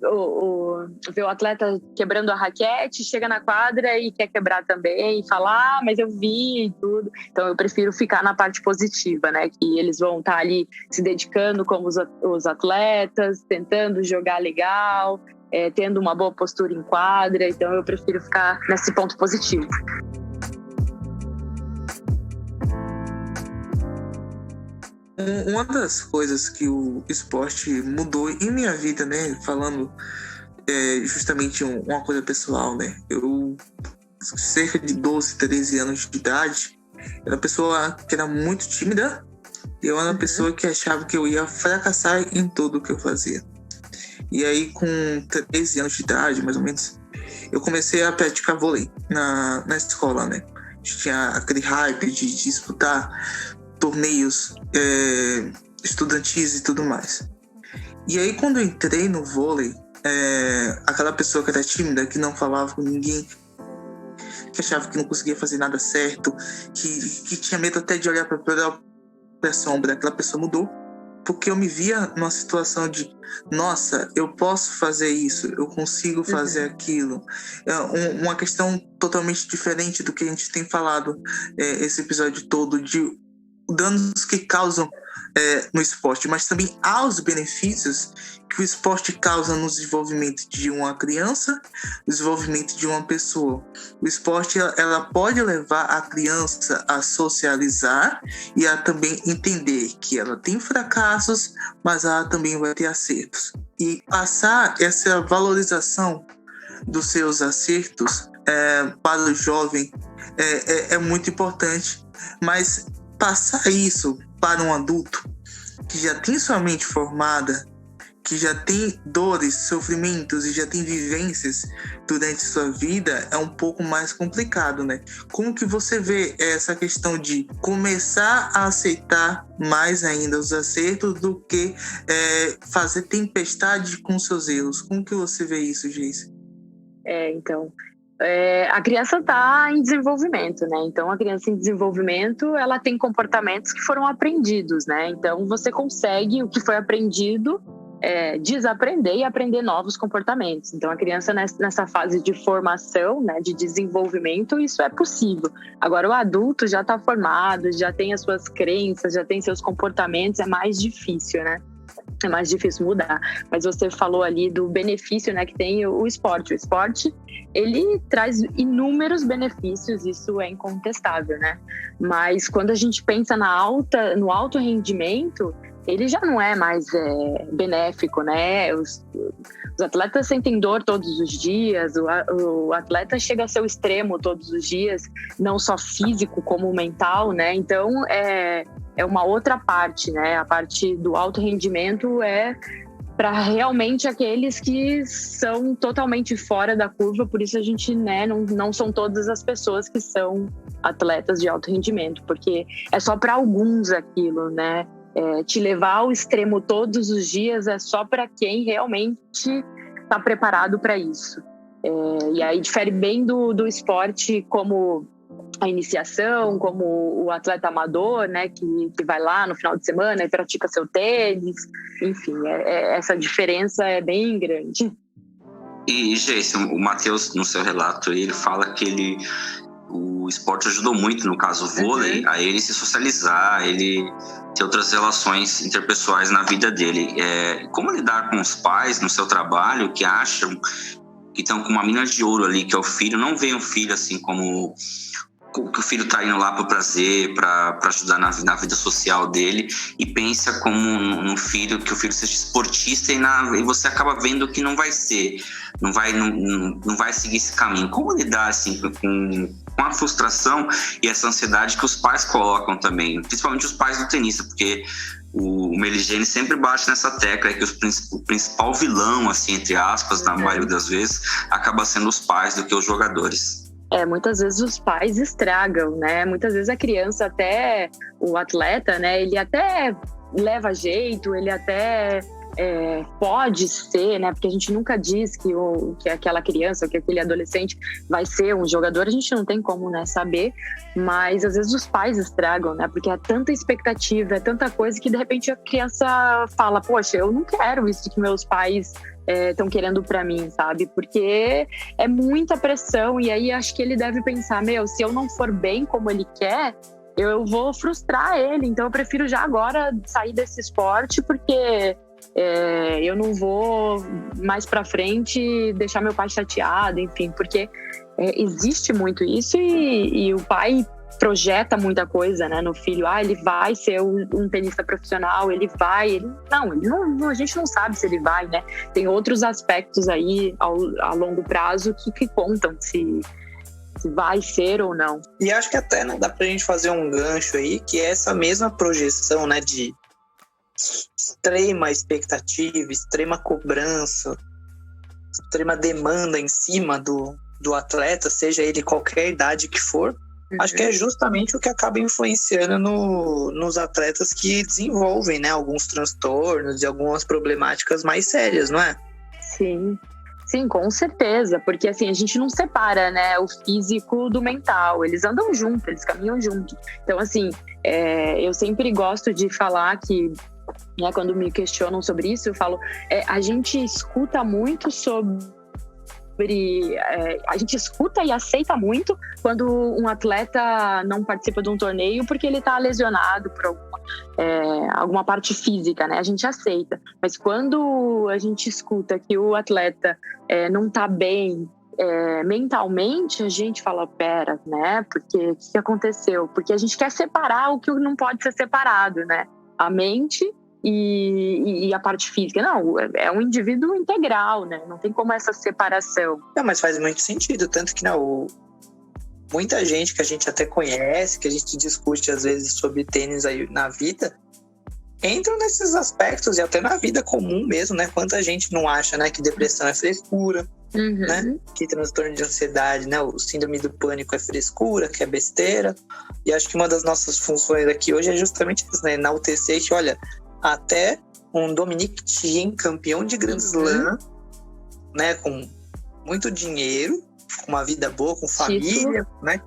atleta quebrando a raquete, chega na quadra e quer quebrar também, e fala, mas eu vi e tudo. Então eu prefiro ficar na parte positiva, né? Que eles vão estar ali se dedicando como os atletas, tentando jogar legal, tendo uma boa postura em quadra. Então eu prefiro ficar nesse ponto positivo. Uma das coisas que o esporte mudou em minha vida, né, falando justamente uma coisa pessoal, né, eu cerca de 12, 13 anos de idade, era uma pessoa que era muito tímida. Eu era uma pessoa que achava que eu ia fracassar em tudo que eu fazia. E aí, com 13 anos de idade, mais ou menos, eu comecei a praticar vôlei na escola, né? A gente tinha aquele hype de disputar torneios estudantis e tudo mais. E aí, quando eu entrei no vôlei, aquela pessoa que era tímida, que não falava com ninguém, que achava que não conseguia fazer nada certo, que tinha medo até de olhar para a sombra, aquela pessoa mudou. Porque eu me via numa situação de, nossa, eu posso fazer isso, eu consigo fazer aquilo. É uma questão totalmente diferente do que a gente tem falado esse episódio todo, de danos que causam no esporte, mas também aos benefícios que o esporte causa no desenvolvimento de uma criança, no desenvolvimento de uma pessoa. O esporte ela pode levar a criança a socializar e a também entender que ela tem fracassos, mas ela também vai ter acertos. E passar essa valorização dos seus acertos para o jovem é muito importante, mas passar isso para um adulto que já tem sua mente formada, que já tem dores, sofrimentos e já tem vivências durante sua vida, é um pouco mais complicado, né? Como que você vê essa questão de começar a aceitar mais ainda os acertos do que fazer tempestade com seus erros? Como que você vê isso, Geice? Então... a criança está em desenvolvimento, né? Então, a criança em desenvolvimento, ela tem comportamentos que foram aprendidos, né? Então, você consegue o que foi aprendido desaprender e aprender novos comportamentos. Então, a criança nessa fase de formação, né, de desenvolvimento, isso é possível. Agora, o adulto já está formado, já tem as suas crenças, já tem seus comportamentos, é mais difícil, né? É mais difícil mudar. Mas você falou ali do benefício, né, que tem o esporte. O esporte, ele traz inúmeros benefícios, isso é incontestável, né? Mas quando a gente pensa no alto rendimento, ele já não é mais benéfico, né? Os atletas sentem dor todos os dias, o atleta chega a ser o extremo todos os dias, não só físico como mental, né? Então, é uma outra parte, né? A parte do alto rendimento é para realmente aqueles que são totalmente fora da curva, por isso a gente, né, não são todas as pessoas que são atletas de alto rendimento, porque é só para alguns aquilo, né? Te levar ao extremo todos os dias é só para quem realmente está preparado para isso. E aí difere bem do esporte como a iniciação, como o atleta amador, né, que vai lá no final de semana e pratica seu tênis. Enfim, essa diferença é bem grande. E, Geice, o Matheus, no seu relato, ele fala que o esporte ajudou muito, no caso o vôlei, a ele se socializar, ele ter outras relações interpessoais na vida dele. Como lidar com os pais no seu trabalho que acham que estão com uma mina de ouro ali, que é o filho, não veem o filho assim como que o filho está indo lá para o prazer, para ajudar na vida social dele, e pensa como um filho, que o filho seja esportista, e você acaba vendo que não vai ser, não vai seguir esse caminho. Como lidar assim, com a frustração e essa ansiedade que os pais colocam também, principalmente os pais do tenista, porque o Meligeni sempre bate nessa tecla que o principal vilão, assim, entre aspas, na maioria das vezes, acaba sendo os pais do que os jogadores. Muitas vezes os pais estragam, né? Muitas vezes a criança, até o atleta, né? Ele até leva jeito, ele até pode ser, né? Porque a gente nunca diz que aquela criança, que aquele adolescente vai ser um jogador, a gente não tem como, né, saber, mas às vezes os pais estragam, né? Porque é tanta expectativa, é tanta coisa que de repente a criança fala, poxa, eu não quero isso que meus pais estão querendo pra mim, sabe? Porque é muita pressão, e aí acho que ele deve pensar, se eu não for bem como ele quer, eu vou frustrar ele, então eu prefiro já agora sair desse esporte, porque eu não vou mais pra frente deixar meu pai chateado, enfim, porque existe muito isso, e o pai projeta muita coisa, né, no filho. Ele vai ser um tenista profissional, não, a gente não sabe se ele vai, né? Tem outros aspectos aí a longo prazo que contam se vai ser ou não. E acho que até, né, dá pra gente fazer um gancho aí, que é essa mesma projeção, né, de extrema expectativa, extrema cobrança, extrema demanda em cima do atleta, seja ele qualquer idade que for. Acho que é justamente o que acaba influenciando nos atletas que desenvolvem, né, alguns transtornos e algumas problemáticas mais sérias, não é? Sim, com certeza, porque assim, a gente não separa, né, o físico do mental, eles andam juntos, eles caminham juntos. Então, assim, eu sempre gosto de falar que, né, quando me questionam sobre isso, eu falo, a gente escuta muito a gente escuta e aceita muito quando um atleta não participa de um torneio porque ele está lesionado por alguma parte física, né? A gente aceita. Mas quando a gente escuta que o atleta não está bem mentalmente, a gente fala, pera, né? Porque o que aconteceu? Porque a gente quer separar o que não pode ser separado, né? A mente e a parte física. Não, é um indivíduo integral, né? Não tem como essa separação. Não, mas faz muito sentido, tanto que muita gente que a gente até conhece, que a gente discute às vezes sobre tênis aí na vida, entram nesses aspectos e até na vida comum mesmo, né? Quanta gente não acha, né, que depressão é frescura, né? Que transtorno de ansiedade, né? O síndrome do pânico é frescura, que é besteira. E acho que uma das nossas funções aqui hoje é justamente isso, né? Enaltecer que, olha, até um Dominic Thiem, campeão de Grand Slam, né, com muito dinheiro, com uma vida boa, com família, né,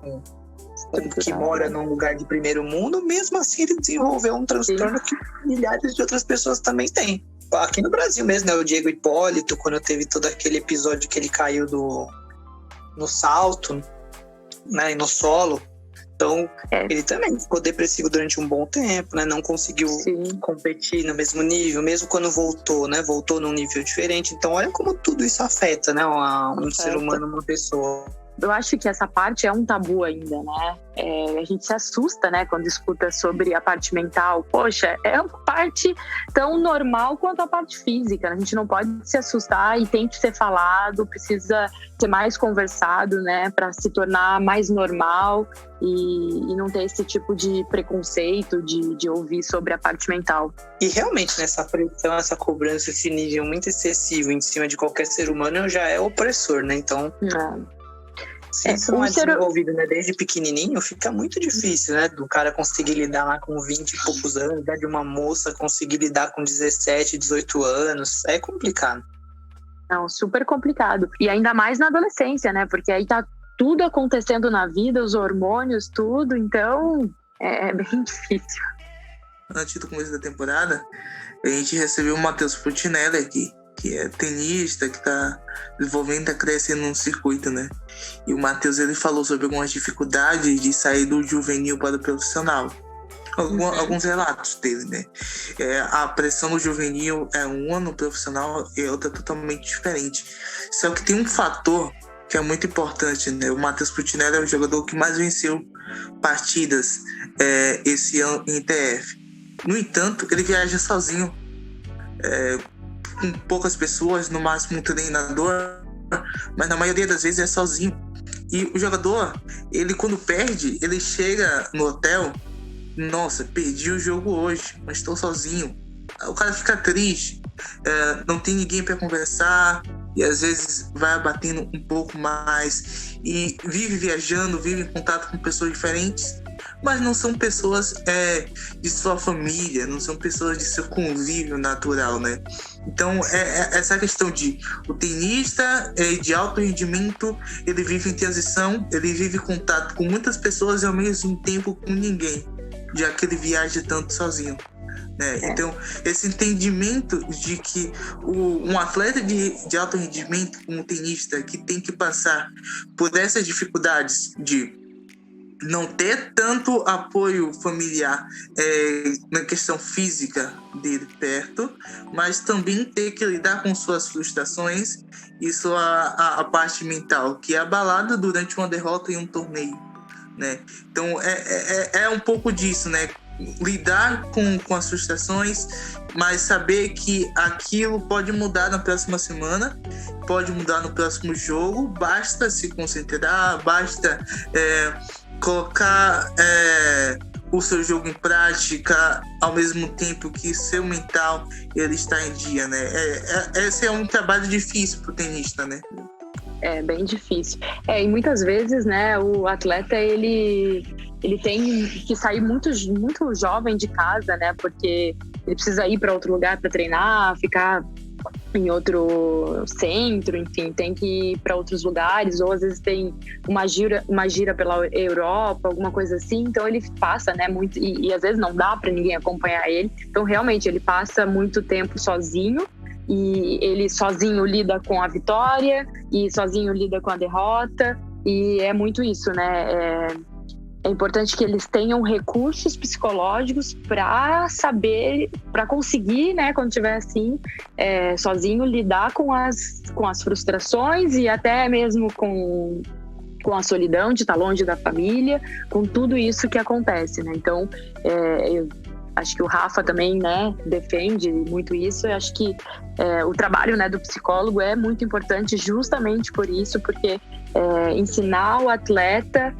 que mora num lugar de primeiro mundo, mesmo assim ele desenvolveu um transtorno que milhares de outras pessoas também têm. Aqui no Brasil mesmo, né, o Diego Hipólito, quando teve todo aquele episódio que ele caiu no salto, né, e no solo. Então, ele também ficou depressivo durante um bom tempo, né? Não conseguiu competir no mesmo nível, mesmo quando voltou, né? Voltou num nível diferente. Então, olha como tudo isso afeta, né? Um ser humano, uma pessoa. Eu acho que essa parte é um tabu ainda, né? A gente se assusta, né, quando escuta sobre a parte mental. Poxa, é uma parte tão normal quanto a parte física. A gente não pode se assustar e tem que ser falado, precisa ser mais conversado, né, para se tornar mais normal e não ter esse tipo de preconceito de ouvir sobre a parte mental. E realmente, nessa pressão, essa cobrança, esse nível muito excessivo em cima de qualquer ser humano já é opressor, né? Então... Se isso não é desenvolvido, né, desde pequenininho, fica muito difícil, né, do cara conseguir lidar lá com 20 e poucos anos, né, de uma moça conseguir lidar com 17, 18 anos, é complicado. Não, super complicado. E ainda mais na adolescência, né, porque aí tá tudo acontecendo na vida, os hormônios, tudo, então é bem difícil. Antes do começo da temporada, a gente recebeu o Matheus Puccinelli aqui, que é tenista, que está desenvolvendo, está crescendo no circuito, né? E o Matheus, ele falou sobre algumas dificuldades de sair do juvenil para o profissional. Alguns relatos dele, né? A pressão no juvenil é uma, no profissional é outra totalmente diferente. Só que tem um fator que é muito importante, né? O Matheus Puccinelli é o jogador que mais venceu partidas esse ano em ITF. No entanto, ele viaja sozinho, com poucas pessoas, no máximo um treinador, mas na maioria das vezes é sozinho. E o jogador, ele quando perde, ele chega no hotel, nossa, perdi o jogo hoje, mas estou sozinho. O cara fica triste, não tem ninguém para conversar, e às vezes vai abatendo um pouco mais, e vive viajando, vive em contato com pessoas diferentes, mas não são pessoas de sua família, não são pessoas de seu convívio natural, né? Então, essa questão de o tenista de alto rendimento, ele vive em transição, ele vive em contato com muitas pessoas e ao mesmo tempo com ninguém, já que ele viaja tanto sozinho, né? Então, esse entendimento de que um atleta de alto rendimento, como tenista, que tem que passar por essas dificuldades de não ter tanto apoio familiar na questão física dele perto, mas também ter que lidar com suas frustrações e a parte mental, que é abalada durante uma derrota em um torneio, né? Então é um pouco disso, né? lidar com as frustrações, mas saber que aquilo pode mudar na próxima semana, pode mudar no próximo jogo, basta se concentrar, basta colocar o seu jogo em prática ao mesmo tempo que seu mental ele está em dia, né? Esse é um trabalho difícil para o tenista, né? É bem difícil. E muitas vezes, né, o atleta ele tem que sair muito jovem de casa, né? Porque ele precisa ir para outro lugar para treinar, ficar em outro centro, enfim, tem que ir para outros lugares, ou às vezes tem uma gira pela Europa, alguma coisa assim, então ele passa, né, muito, e às vezes não dá para ninguém acompanhar ele, então realmente ele passa muito tempo sozinho, e ele sozinho lida com a vitória, e sozinho lida com a derrota, e é muito isso, né, é importante que eles tenham recursos psicológicos para saber, para conseguir, né, quando estiver assim, sozinho, lidar com as frustrações e até mesmo com a solidão de estar longe da família, com tudo isso que acontece, né? Então, eu acho que o Rafa também, né, defende muito isso. Eu acho que o trabalho, né, do psicólogo é muito importante justamente por isso, porque ensinar o atleta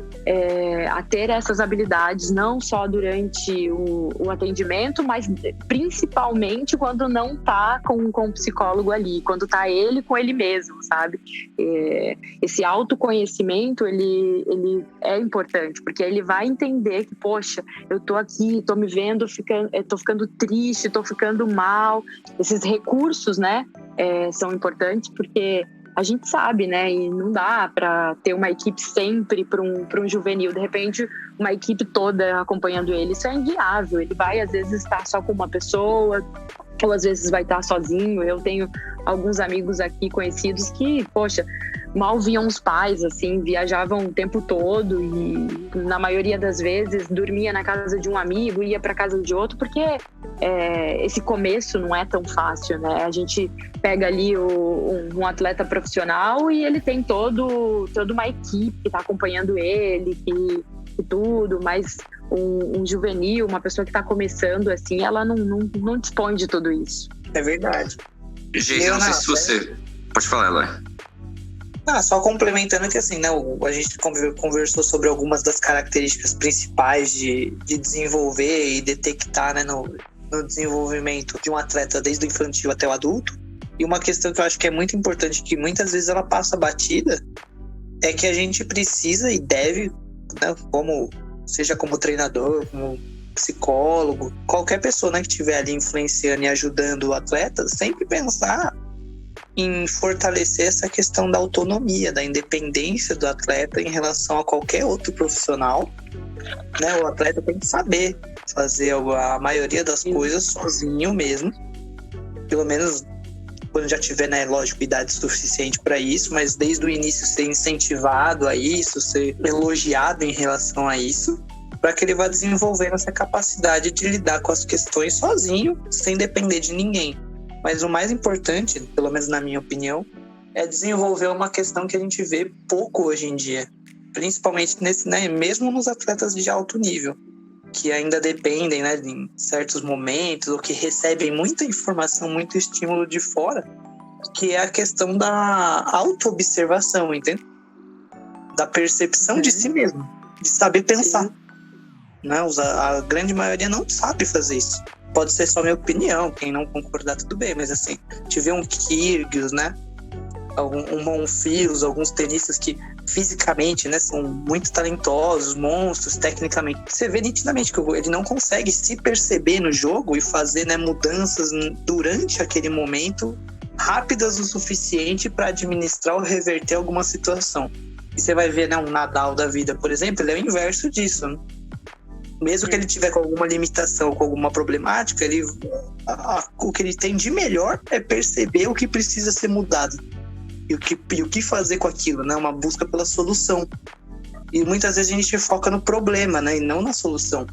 a ter essas habilidades, não só durante o atendimento, mas principalmente quando não está com o psicólogo ali, quando está ele com ele mesmo, sabe? Esse autoconhecimento, ele é importante, porque ele vai entender que, poxa, eu tô aqui, tô me vendo, tô ficando triste, tô ficando mal. Esses recursos, né, são importantes, porque a gente sabe, né, e não dá para ter uma equipe sempre para um juvenil, de repente uma equipe toda acompanhando ele, isso é inviável, ele vai às vezes estar só com uma pessoa, ou às vezes vai estar sozinho. Eu tenho alguns amigos aqui conhecidos que, poxa, mal viam os pais, assim, viajavam o tempo todo e na maioria das vezes dormia na casa de um amigo, ia para casa de outro, porque esse começo não é tão fácil, né? A gente pega ali um atleta profissional e ele tem toda uma equipe que está acompanhando ele, e tudo, mas um juvenil, uma pessoa que está começando assim, ela não dispõe de tudo isso. É verdade. Gente, eu não sei se você... Pode falar, Eloy. Só complementando que assim, né, a gente conversou sobre algumas das características principais de desenvolver e detectar, né, no desenvolvimento de um atleta desde o infantil até o adulto. E uma questão que eu acho que é muito importante, que muitas vezes ela passa batida, é que a gente precisa e deve, né, seja como treinador, como psicólogo, qualquer pessoa, né, que estiver ali influenciando e ajudando o atleta, sempre pensar em fortalecer essa questão da autonomia, da independência do atleta em relação a qualquer outro profissional, né? O atleta tem que saber fazer a maioria das coisas sozinho mesmo, pelo menos quando já tiver, né, lógico, idade suficiente para isso, mas desde o início ser incentivado a isso, ser elogiado em relação a isso, para que ele vá desenvolvendo essa capacidade de lidar com as questões sozinho, sem depender de ninguém. Mas o mais importante, pelo menos na minha opinião, é desenvolver uma questão que a gente vê pouco hoje em dia, principalmente mesmo nos atletas de alto nível, que ainda dependem, né, em certos momentos, ou que recebem muita informação, muito estímulo de fora, que é a questão da autoobservação, entende? Da percepção de si mesmo, de saber pensar. Né? A grande maioria não sabe fazer isso. Pode ser só minha opinião, quem não concordar tudo bem, mas assim, tive um Kyrgios, né? Um Monfils, alguns tenistas que fisicamente, né, são muito talentosos, monstros, tecnicamente. Você vê nitidamente que ele não consegue se perceber no jogo e fazer, né, mudanças durante aquele momento rápidas o suficiente para administrar ou reverter alguma situação. E você vai ver, né, um Nadal da vida, por exemplo, ele é o inverso disso, né? Mesmo que ele tiver com alguma limitação, com alguma problemática, o que ele tem de melhor é perceber o que precisa ser mudado e o que fazer com aquilo, né? Uma busca pela solução. E muitas vezes a gente foca no problema, né? E não na solução.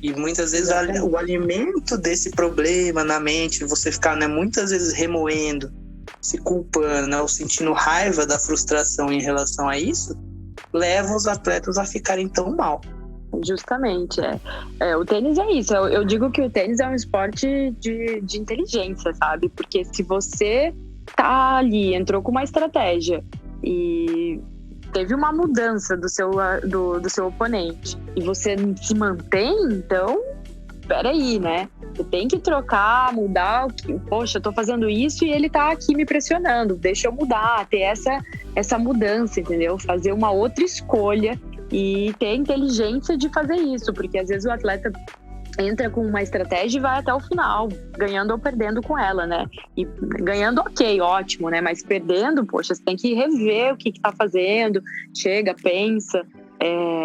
E muitas vezes o alimento desse problema na mente, você ficar, né, muitas vezes remoendo, se culpando, né, ou sentindo raiva da frustração em relação a isso, leva os atletas a ficarem tão mal. Justamente, o tênis é isso. Eu digo que o tênis é um esporte de inteligência, sabe? Porque se você tá ali, entrou com uma estratégia e teve uma mudança do seu oponente e você se mantém, então, peraí, né? Você tem que trocar, mudar. Poxa, eu tô fazendo isso e ele tá aqui me pressionando. Deixa eu mudar, ter essa mudança, entendeu? Fazer uma outra escolha e ter inteligência de fazer isso, porque às vezes o atleta entra com uma estratégia e vai até o final, ganhando ou perdendo com ela, né? E ganhando, ok, ótimo, né? Mas perdendo, poxa, você tem que rever o que tá fazendo, chega, pensa,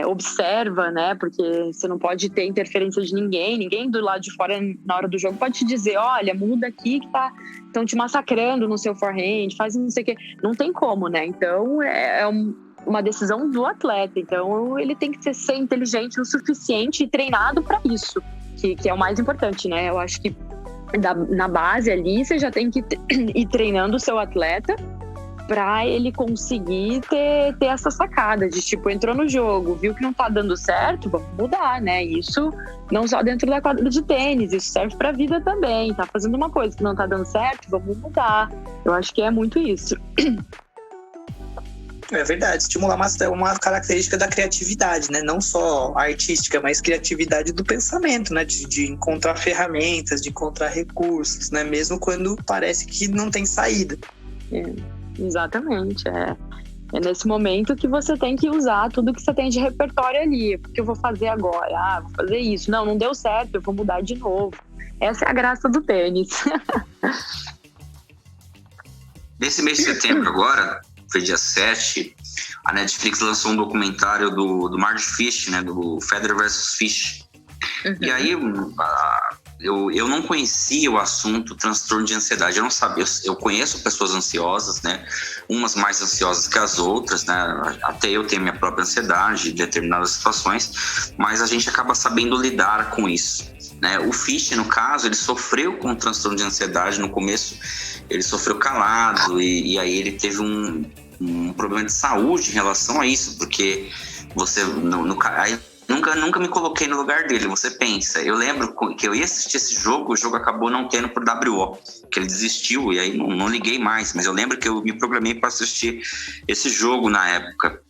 observa, né? Porque você não pode ter interferência de ninguém do lado de fora na hora do jogo pode te dizer, olha, muda aqui que estão te massacrando no seu forehand, faz não sei o quê. Não tem como, né? Então, uma decisão do atleta, então ele tem que ser inteligente o suficiente e treinado para isso, que é o mais importante, né? Eu acho que na base ali você já tem que ir treinando o seu atleta para ele conseguir ter essa sacada de tipo, entrou no jogo, viu que não tá dando certo, vamos mudar, né? Isso não só dentro da quadra de tênis, isso serve para a vida também. Tá fazendo uma coisa que não tá dando certo, vamos mudar. Eu acho que é muito isso. É verdade, estimular uma característica da criatividade, né? Não só artística, mas criatividade do pensamento, né? De encontrar ferramentas, de encontrar recursos, né? Mesmo quando parece que não tem saída. Exatamente, é nesse momento que você tem que usar tudo que você tem de repertório ali. O que eu vou fazer agora? Vou fazer isso. Não deu certo, eu vou mudar de novo. Essa é a graça do tênis. Nesse mês de setembro agora, foi dia 7, a Netflix lançou um documentário do Marge Fish, né, do Federer vs Fish. Uhum. E aí, eu não conhecia o assunto transtorno de ansiedade. Eu não sabia. Eu conheço pessoas ansiosas, né, umas mais ansiosas que as outras, né, até eu tenho minha própria ansiedade em determinadas situações, mas a gente acaba sabendo lidar com isso, né? O Fish, no caso, ele sofreu com transtorno de ansiedade no começo. Ele sofreu calado e aí ele teve um problema de saúde em relação a isso, porque você aí nunca me coloquei no lugar dele. Você pensa, eu lembro que eu ia assistir esse jogo, o jogo acabou não tendo por WO, que ele desistiu e aí não liguei mais, mas eu lembro que eu me programei para assistir esse jogo na época.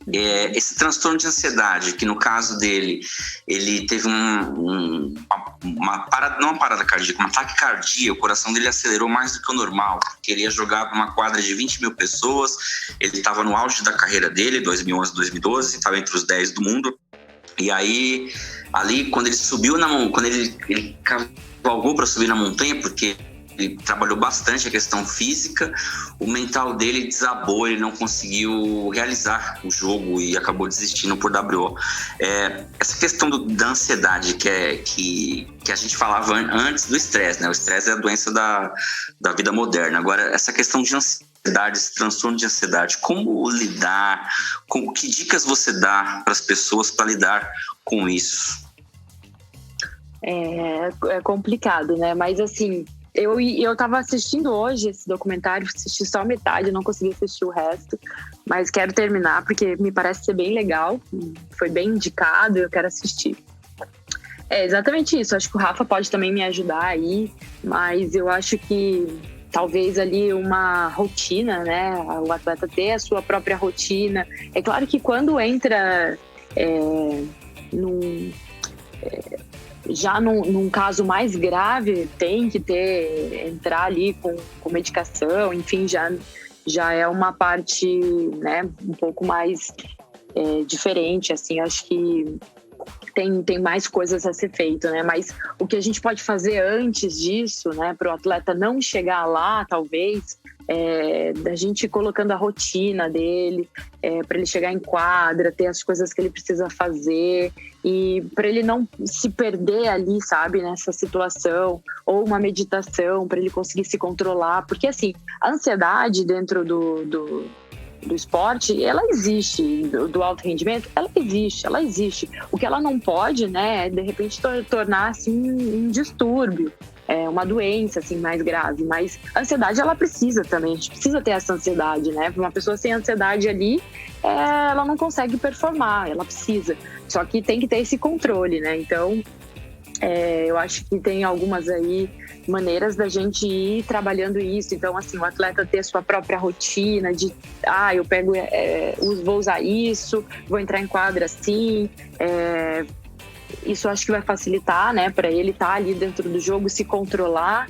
Esse transtorno de ansiedade, que no caso dele, ele teve uma parada, não uma parada cardíaca, um ataque cardíaco, o coração dele acelerou mais do que o normal, porque ele ia jogar para uma quadra de 20 mil pessoas, ele estava no auge da carreira dele, 2011, 2012, estava entre os 10 do mundo, e aí, ali, quando ele subiu quando ele cavalgou para subir na montanha, porque ele trabalhou bastante a questão física, o mental dele desabou, ele não conseguiu realizar o jogo e acabou desistindo por WO. Essa questão da ansiedade que a gente falava antes do estresse, né? O estresse é a doença da vida moderna. Agora, essa questão de ansiedade, esse transtorno de ansiedade, como lidar, que dicas você dá para as pessoas para lidar com isso? É complicado, né? Mas assim, eu tava assistindo hoje esse documentário, assisti só metade, não consegui assistir o resto, mas quero terminar porque me parece ser bem legal, foi bem indicado, eu quero assistir. É exatamente isso, acho que o Rafa pode também me ajudar aí, mas eu acho que talvez ali uma rotina, né, o atleta ter a sua própria rotina. É claro que quando entra já num caso mais grave, tem que entrar ali com medicação, enfim, já é uma parte, né, um pouco mais diferente, assim, acho que tem mais coisas a ser feito, né, mas o que a gente pode fazer antes disso, né, para o atleta não chegar lá, talvez, da gente ir colocando a rotina dele, para ele chegar em quadra, ter as coisas que ele precisa fazer e para ele não se perder ali, sabe, nessa situação, ou uma meditação para ele conseguir se controlar, porque assim, a ansiedade dentro do esporte, ela existe, do alto rendimento, ela existe. O que ela não pode, né, é de repente tornar assim um distúrbio, uma doença assim mais grave. Mas a ansiedade, ela precisa também, a gente precisa ter essa ansiedade, né? Uma pessoa sem ansiedade ali, ela não consegue performar, ela precisa. Só que tem que ter esse controle, né? Então, eu acho que tem algumas aí maneiras da gente ir trabalhando isso. Então, assim, o atleta ter a sua própria rotina de, eu pego, vou usar isso, vou entrar em quadra assim. Isso acho que vai facilitar, né, para ele estar ali dentro do jogo, se controlar.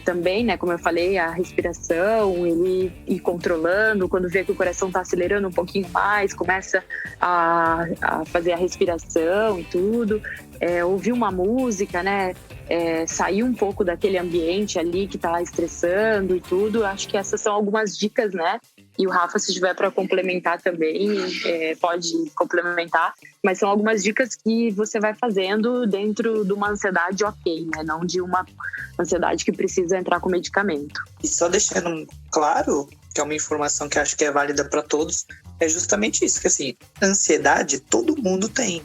Também, né, como eu falei, a respiração, ele ir controlando, quando vê que o coração está acelerando um pouquinho mais, começa a fazer a respiração e tudo, ouvir uma música, né, sair um pouco daquele ambiente ali que está estressando e tudo. Acho que essas são algumas dicas, né, e o Rafa, se tiver para complementar também, pode complementar, mas são algumas dicas que você vai fazendo dentro de uma ansiedade ok, né? Não de uma ansiedade que precisa entrar com medicamento. E só deixando claro, que é uma informação que acho que é válida para todos, é justamente isso, que assim, ansiedade todo mundo tem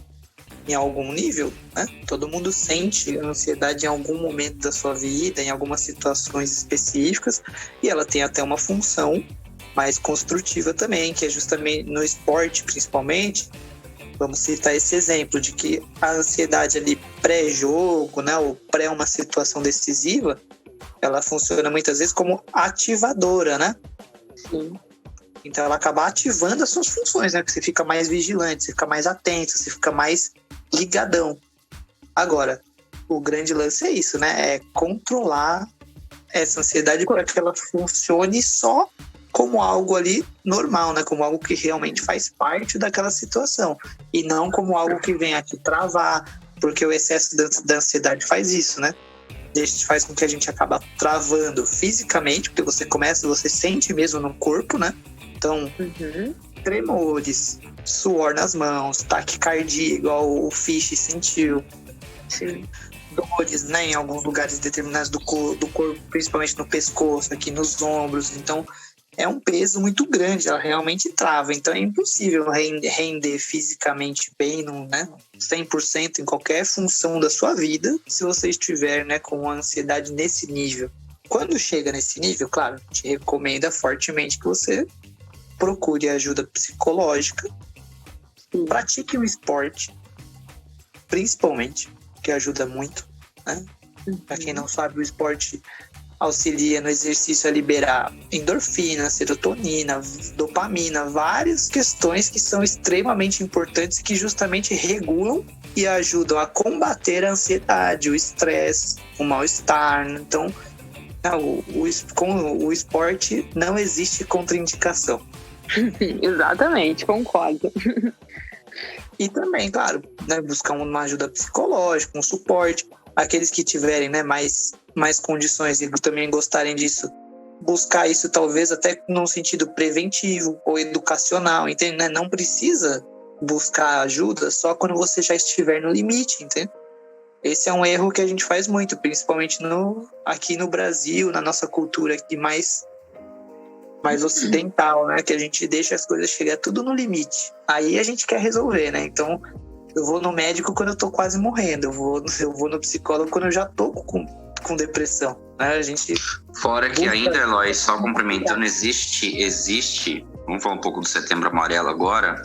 em algum nível, né? Todo mundo sente ansiedade em algum momento da sua vida, em algumas situações específicas, e ela tem até uma função mais construtiva também, que é justamente no esporte, principalmente. Vamos citar esse exemplo de que a ansiedade ali pré-jogo, né, ou pré uma situação decisiva, ela funciona muitas vezes como ativadora, né? Sim. Então ela acaba ativando as suas funções, né? Porque você fica mais vigilante, você fica mais atento, você fica mais ligadão. Agora, o grande lance é isso, né? É controlar essa ansiedade para que ela funcione só como algo ali normal, né? Como algo que realmente faz parte daquela situação. E não como algo que vem a te travar, porque o excesso da ansiedade faz isso, né? Faz com que a gente acaba travando fisicamente, porque você sente mesmo no corpo, né? Então, tremores, suor nas mãos, taquicardia, igual o Fish sentiu. Sim. Dores, né? Em alguns lugares determinados do corpo, principalmente no pescoço, aqui nos ombros. Então, é um peso muito grande, ela realmente trava. Então é impossível render fisicamente bem, né, 100% em qualquer função da sua vida se você estiver, né, com ansiedade nesse nível. Quando chega nesse nível, claro, te recomenda fortemente que você procure ajuda psicológica, pratique um esporte, principalmente, que ajuda muito, né? Para quem não sabe, o esporte auxilia no exercício a liberar endorfina, serotonina, dopamina, várias questões que são extremamente importantes, que justamente regulam e ajudam a combater a ansiedade, o estresse, o mal-estar. Então, com o esporte não existe contraindicação. Exatamente, concordo. E também, claro, né, buscar uma ajuda psicológica, um suporte. Aqueles que tiverem, né, mais condições e também gostarem disso, buscar isso talvez até num sentido preventivo ou educacional, entende? Né? Não precisa buscar ajuda só quando você já estiver no limite, entende? Esse é um erro que a gente faz muito, principalmente aqui no Brasil, na nossa cultura aqui mais ocidental, né? Que a gente deixa as coisas chegar tudo no limite. Aí a gente quer resolver, né? Então, eu vou no médico quando eu tô quase morrendo. Eu vou no psicólogo quando eu já tô com depressão, né? A gente... Fora que ainda, Eloy, só complementando, existe, vamos falar um pouco do Setembro Amarelo agora,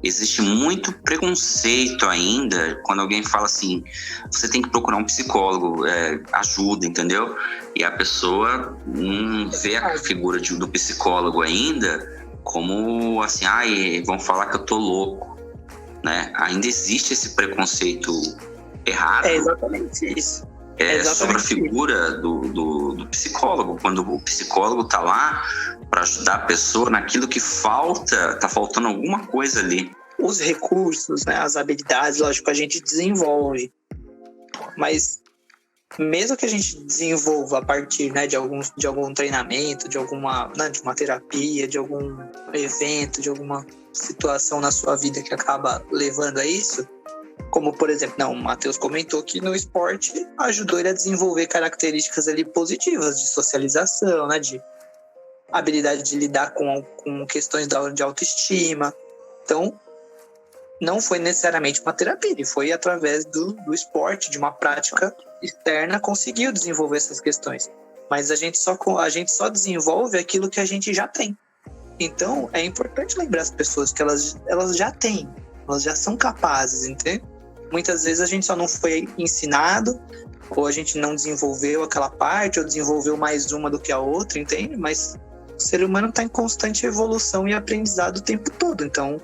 existe muito preconceito ainda quando alguém fala assim, você tem que procurar um psicólogo, ajuda, entendeu? E a pessoa não vê a figura do psicólogo ainda como assim, vão falar que eu tô louco. Né? Ainda existe esse preconceito errado. É exatamente isso. Sobre a figura do psicólogo. Quando o psicólogo tá lá para ajudar a pessoa naquilo que tá faltando alguma coisa ali. Os recursos, né, as habilidades, lógico, a gente desenvolve. Mas mesmo que a gente desenvolva a partir, né, de algum treinamento, de uma terapia, de algum evento, de alguma situação na sua vida que acaba levando a isso, como por exemplo, o Matheus comentou que no esporte ajudou ele a desenvolver características ali positivas de socialização, né, de habilidade de lidar com questões de autoestima. Então, não foi necessariamente uma terapia, ele foi através do esporte, de uma prática externa, conseguiu desenvolver essas questões. Mas a gente só desenvolve aquilo que a gente já tem. Então, é importante lembrar as pessoas que elas já têm, elas já são capazes, entende? Muitas vezes a gente só não foi ensinado, ou a gente não desenvolveu aquela parte, ou desenvolveu mais uma do que a outra, entende? Mas o ser humano está em constante evolução e aprendizado o tempo todo. Então,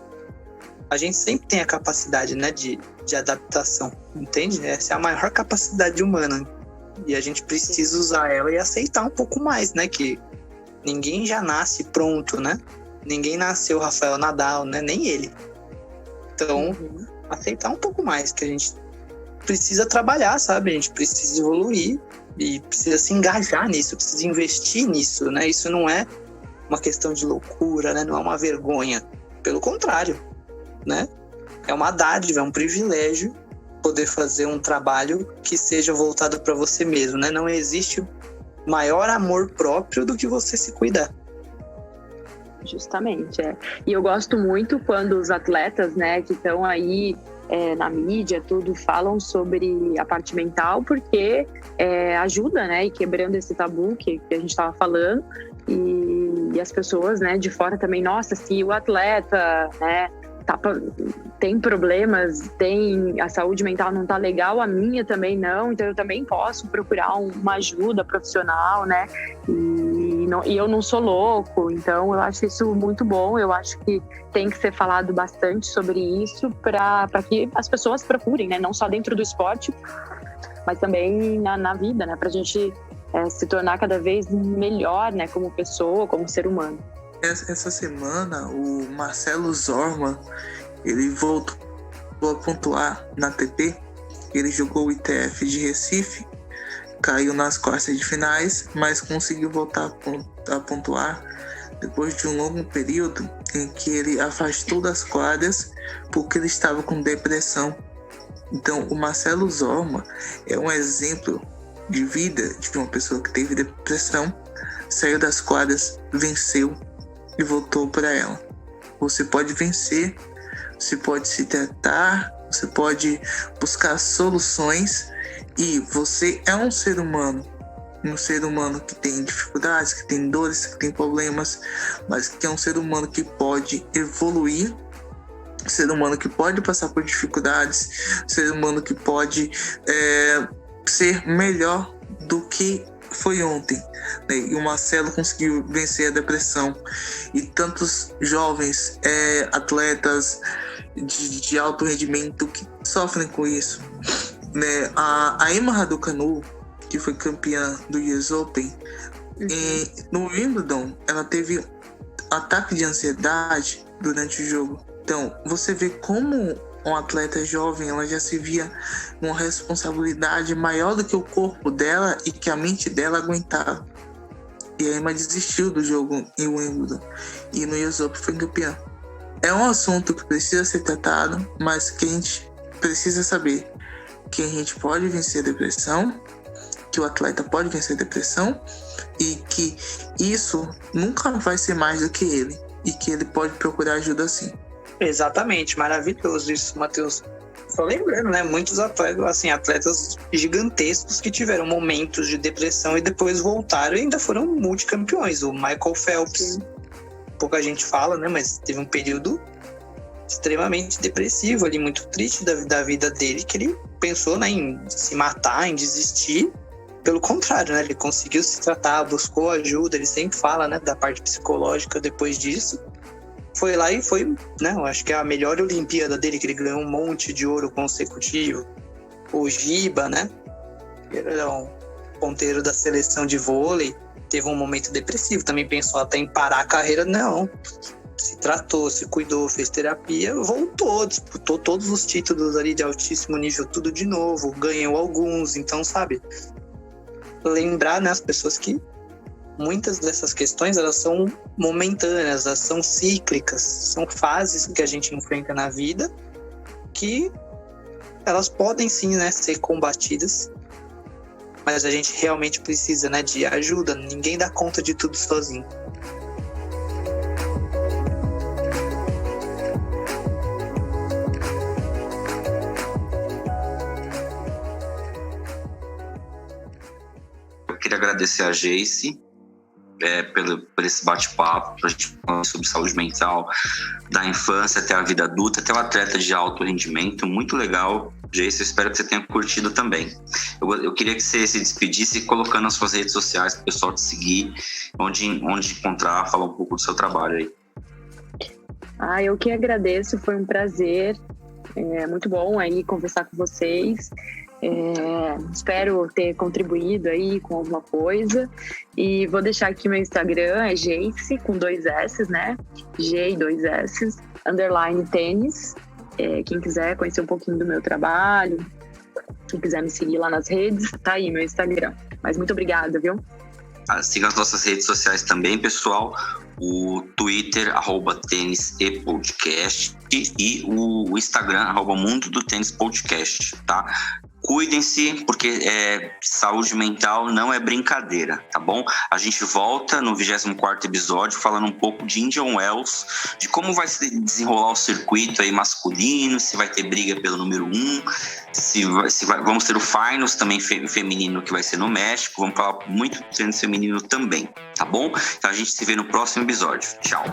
a gente sempre tem a capacidade, né, de adaptação, entende? Essa é a maior capacidade humana. E a gente precisa usar ela e aceitar um pouco mais, né? Que ninguém já nasce pronto, né? Ninguém nasceu Rafael Nadal, né? Nem ele. Então, aceitar um pouco mais, que a gente precisa trabalhar, sabe? A gente precisa evoluir e precisa se engajar nisso, precisa investir nisso, né? Isso não é uma questão de loucura, né? Não é uma vergonha. Pelo contrário, né? É uma dádiva, é um privilégio poder fazer um trabalho que seja voltado para você mesmo, né? Não existe maior amor próprio do que você se cuidar. Justamente, E eu gosto muito quando os atletas, né, que estão aí na mídia, tudo, falam sobre a parte mental, porque ajuda, né, e quebrando esse tabu que a gente estava falando, e as pessoas, né, de fora também, nossa, se o atleta, né, tem problemas, a saúde mental não tá legal, a minha também não, então eu também posso procurar uma ajuda profissional, né? E eu não sou louco, então eu acho isso muito bom. Eu acho que tem que ser falado bastante sobre isso para que as pessoas procurem, né? Não só dentro do esporte, mas também na vida, né? Pra gente se tornar cada vez melhor, né? Como pessoa, como ser humano. Essa semana, o Marcelo Zorman, ele voltou a pontuar na ATP. Ele jogou o ITF de Recife, caiu nas quartas de finais, mas conseguiu voltar a pontuar depois de um longo período em que ele afastou das quadras porque ele estava com depressão. Então, o Marcelo Zorman é um exemplo de vida de uma pessoa que teve depressão, saiu das quadras, venceu e voltou para ela. Você pode vencer, você pode se tratar, você pode buscar soluções, e você é um ser humano que tem dificuldades, que tem dores, que tem problemas, mas que é um ser humano que pode evoluir, um ser humano que pode passar por dificuldades, um ser humano que pode ser melhor do que foi ontem, né? E o Marcelo conseguiu vencer a depressão, e tantos jovens atletas de alto rendimento que sofrem com isso, né? A Emma Raducanu, que foi campeã do US Open, no Wimbledon, ela teve ataque de ansiedade durante o jogo. Então, você vê como um atleta jovem, ela já se via uma responsabilidade maior do que o corpo dela e que a mente dela aguentava. E a Emma desistiu do jogo em Wimbledon e no US Open foi campeã. É um assunto que precisa ser tratado, mas que a gente precisa saber que a gente pode vencer a depressão, que o atleta pode vencer a depressão, e que isso nunca vai ser mais do que ele, e que ele pode procurar ajuda sim. Exatamente, maravilhoso isso, Matheus. Só lembrando, né, muitos atletas gigantescos que tiveram momentos de depressão e depois voltaram e ainda foram multicampeões. O Michael Phelps, pouca gente fala, né, mas teve um período extremamente depressivo ali, muito triste da vida dele, que ele pensou, né, em se matar, em desistir. Pelo contrário, né, ele conseguiu se tratar, buscou ajuda, ele sempre fala, né, da parte psicológica depois disso. Foi lá e foi, né, eu acho que é a melhor Olimpíada dele, que ele ganhou um monte de ouro consecutivo. O Giba, né, ele é um ponteiro da seleção de vôlei, teve um momento depressivo, também pensou até em parar a carreira, não. Se tratou, se cuidou, fez terapia, voltou, disputou todos os títulos ali de altíssimo nível, tudo de novo, ganhou alguns. Então, sabe, lembrar, né, as pessoas que muitas dessas questões, elas são momentâneas, elas são cíclicas, são fases que a gente enfrenta na vida, que elas podem sim, né, ser combatidas, mas a gente realmente precisa, né, de ajuda. Ninguém dá conta de tudo sozinho. agradecer a Geice por esse bate-papo, para a gente falar sobre saúde mental, da infância até a vida adulta, até o atleta de alto rendimento. Muito legal, Geice, eu espero que você tenha curtido também. Eu queria que você se despedisse colocando as suas redes sociais para o pessoal te seguir, onde encontrar, falar um pouco do seu trabalho aí. Eu que agradeço, foi um prazer, muito bom aí conversar com vocês. Espero ter contribuído aí com alguma coisa, e vou deixar aqui meu Instagram, é Geice com 2 S, né? G e 2 S, _tênis. Quem quiser conhecer um pouquinho do meu trabalho, quem quiser me seguir lá nas redes, tá aí meu Instagram. Mas muito obrigada, viu? Siga as nossas redes sociais também, pessoal. O Twitter, @tênis_e_podcast, e o Instagram, @mundo do tênis podcast, tá? Cuidem-se, porque saúde mental não é brincadeira, tá bom? A gente volta no 24º episódio falando um pouco de Indian Wells, de como vai se desenrolar o circuito aí masculino, se vai ter briga pelo número 1, vamos ter o Finals também feminino, que vai ser no México. Vamos falar muito do tênis feminino também, tá bom? Então a gente se vê no próximo episódio. Tchau!